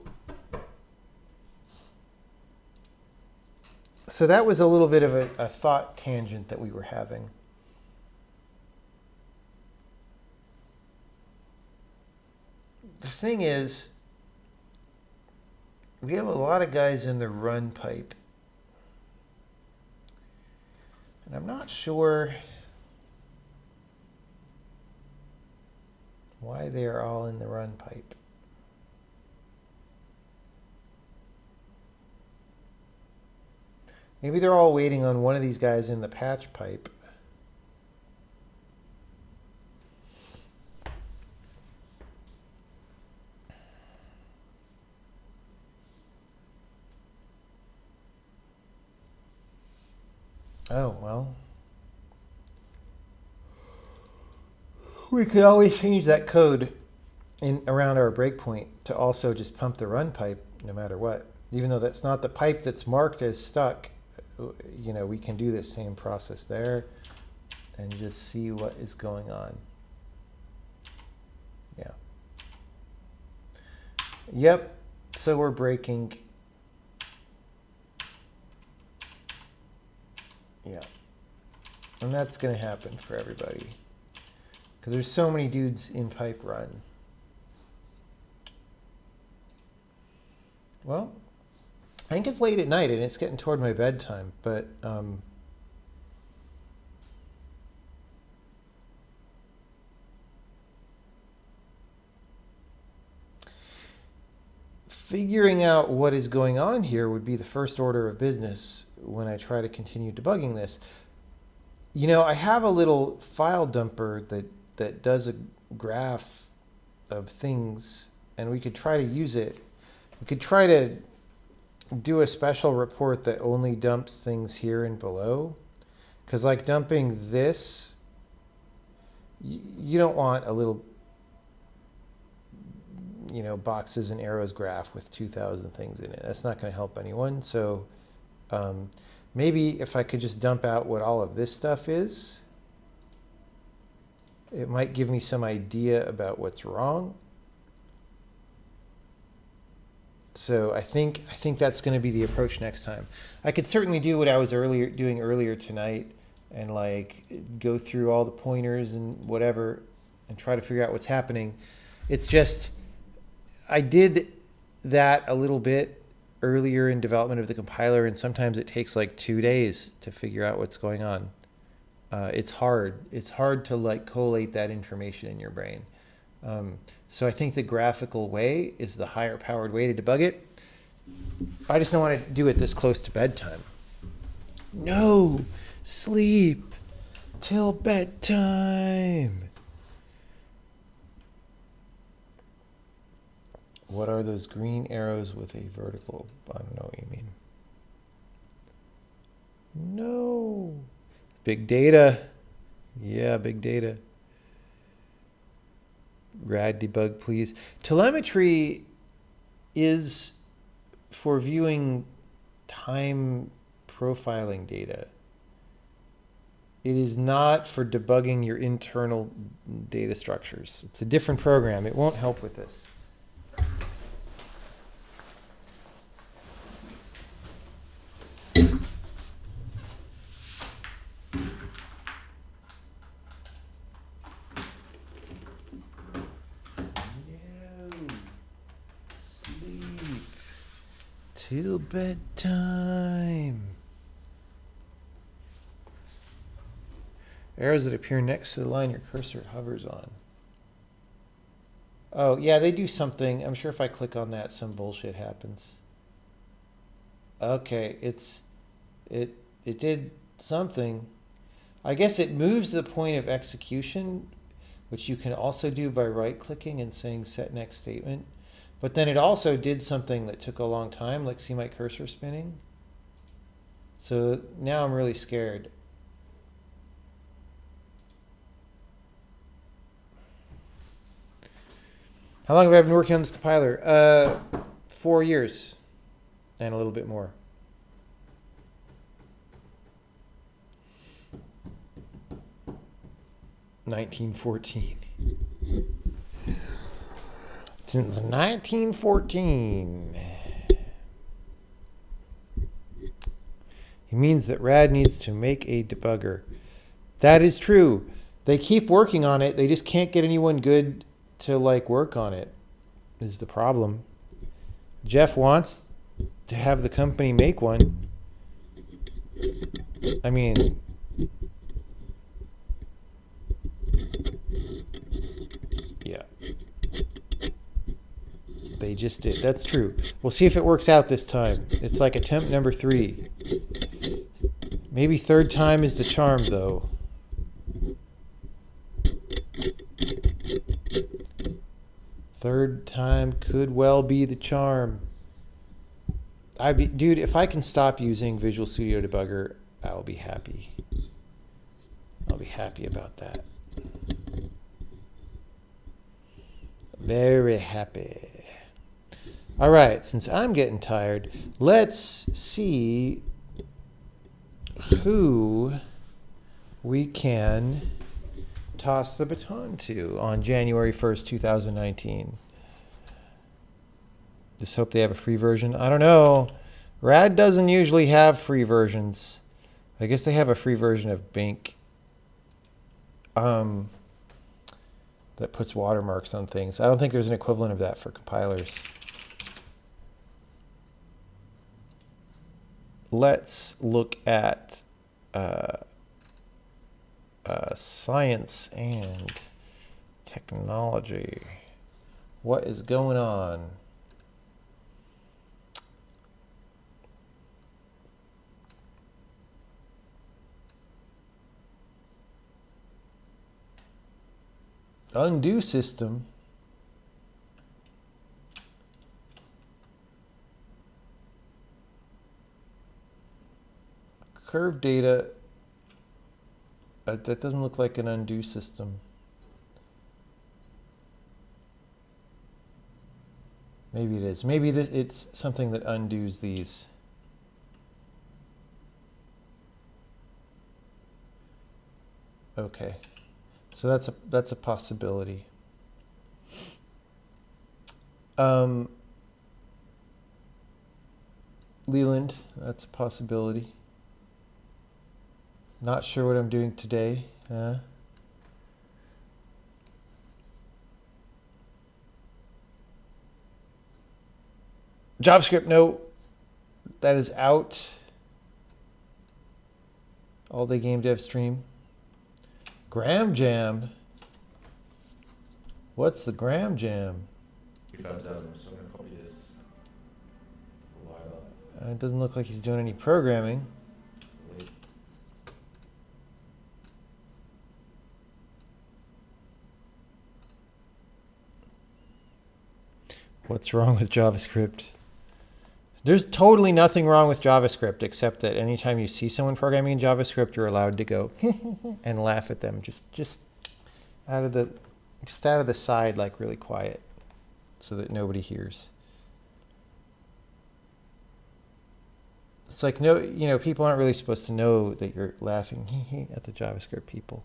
that was a little bit of a thought tangent that we were having. The thing is, we have a lot of guys in the run pipe. And I'm not sure why they are all in the run pipe. Maybe they're all waiting on one of these guys in the patch pipe. Oh, well. We could always change that code around our breakpoint to also just pump the run pipe no matter what. Even though that's not the pipe that's marked as stuck, you know, we can do this same process there and just see what is going on. Yeah. Yep. So we're breaking. Yeah. And that's going to happen for everybody. Because there's so many dudes in pipe run. Well, I think it's late at night and it's getting toward my bedtime, but figuring out what is going on here would be the first order of business when I try to continue debugging this. You know, I have a little file dumper that does a graph of things, and we could try to use it. We could try to do a special report that only dumps things here and below. Because like dumping this, you don't want a little, you know, boxes and arrows graph with 2,000 things in it. That's not going to help anyone. So maybe if I could just dump out what all of this stuff is, it might give me some idea about what's wrong. So I think that's going to be the approach next time. I could certainly do what I was doing earlier tonight and like go through all the pointers and whatever and try to figure out what's happening. It's just I did that a little bit earlier in development of the compiler, and sometimes it takes like 2 days to figure out what's going on. It's hard. It's hard to like collate that information in your brain. So I think the graphical way is the higher powered way to debug it. I just don't want to do it this close to bedtime. No, sleep till bedtime. What are those green arrows with a vertical? I don't know what you mean. No. Big data. Yeah, big data. Rad debug, please. Telemetry is for viewing time profiling data. It is not for debugging your internal data structures. It's a different program. It won't help with this. Sleep till bedtime. Arrows that appear next to the line your cursor hovers on. Oh, yeah, they do something. I'm sure if I click on that, some bullshit happens. Okay, it did something. I guess it moves the point of execution, which you can also do by right-clicking and saying set next statement. But then it also did something that took a long time, like see my cursor spinning. So now I'm really scared. How long have I been working on this compiler? 4 years and a little bit more. (1914) Since 1914. He means that Rad needs to make a debugger. That is true. They keep working on it. They just can't get anyone good to work on it, is the problem. Jeff wants to have the company make one. I mean, yeah. They just did. That's true. We'll see if it works out this time. It's like attempt number 3. Maybe third time is the charm, though. Third time could well be the charm. Dude, if I can stop using Visual Studio Debugger, I'll be happy. I'll be happy about that. Very happy. All right, since I'm getting tired, let's see who we can toss the baton to on January 1st, 2019. Just hope they have a free version. I don't know. Rad doesn't usually have free versions. I guess they have a free version of Bink that puts watermarks on things. I don't think there's an equivalent of that for compilers. Let's look at science and technology. What is going on? Undo system. Curve data. That doesn't look like an undo system. Maybe it is. Maybe it's something that undoes these. Okay. So that's a possibility. Leland, that's a possibility. Not sure what I'm doing today. JavaScript, no. That is out. All day game dev stream. Gram Jam. What's the Gram Jam? It It doesn't look like he's doing any programming. What's wrong with JavaScript? There's totally nothing wrong with JavaScript except that anytime you see someone programming in JavaScript, you're allowed to go and laugh at them just out of the side, like really quiet, so that nobody hears. It's like, no, people aren't really supposed to know that you're laughing at the JavaScript people.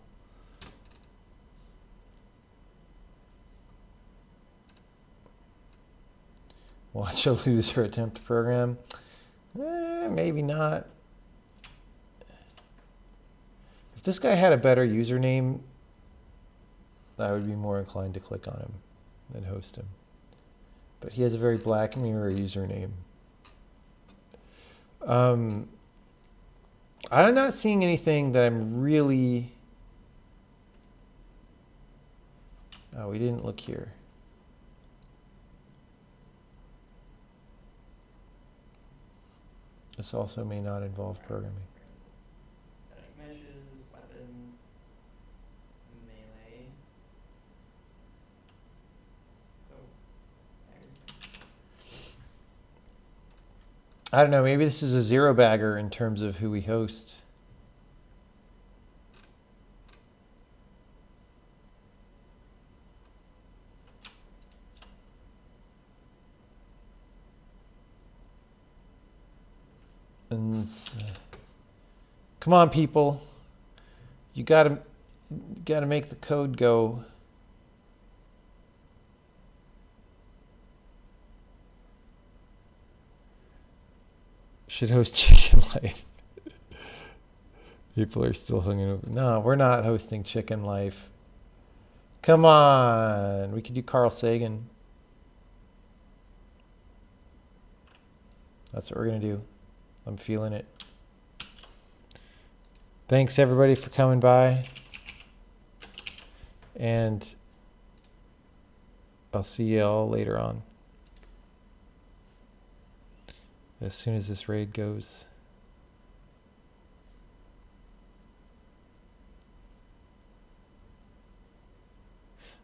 Watch a loser attempt to program. Maybe not. If this guy had a better username, I would be more inclined to click on him and host him. But he has a very Black Mirror username. I'm not seeing anything that I'm really... Oh, we didn't look here. This also may not involve programming. Meshes, weapons, melee. I don't know, maybe this is a zero bagger in terms of who we host. And come on, people. You gotta make the code go. Should host Chicken Life. People are still hanging over. No, we're not hosting Chicken Life. Come on. We could do Carl Sagan. That's what we're going to do. I'm feeling it. Thanks, everybody, for coming by. And I'll see you all later on. As soon as this raid goes.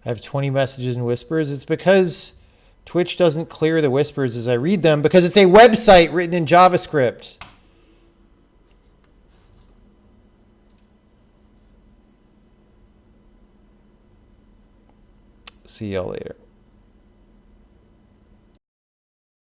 I have 20 messages and whispers. It's because Twitch doesn't clear the whispers as I read them because it's a website written in JavaScript. See y'all later.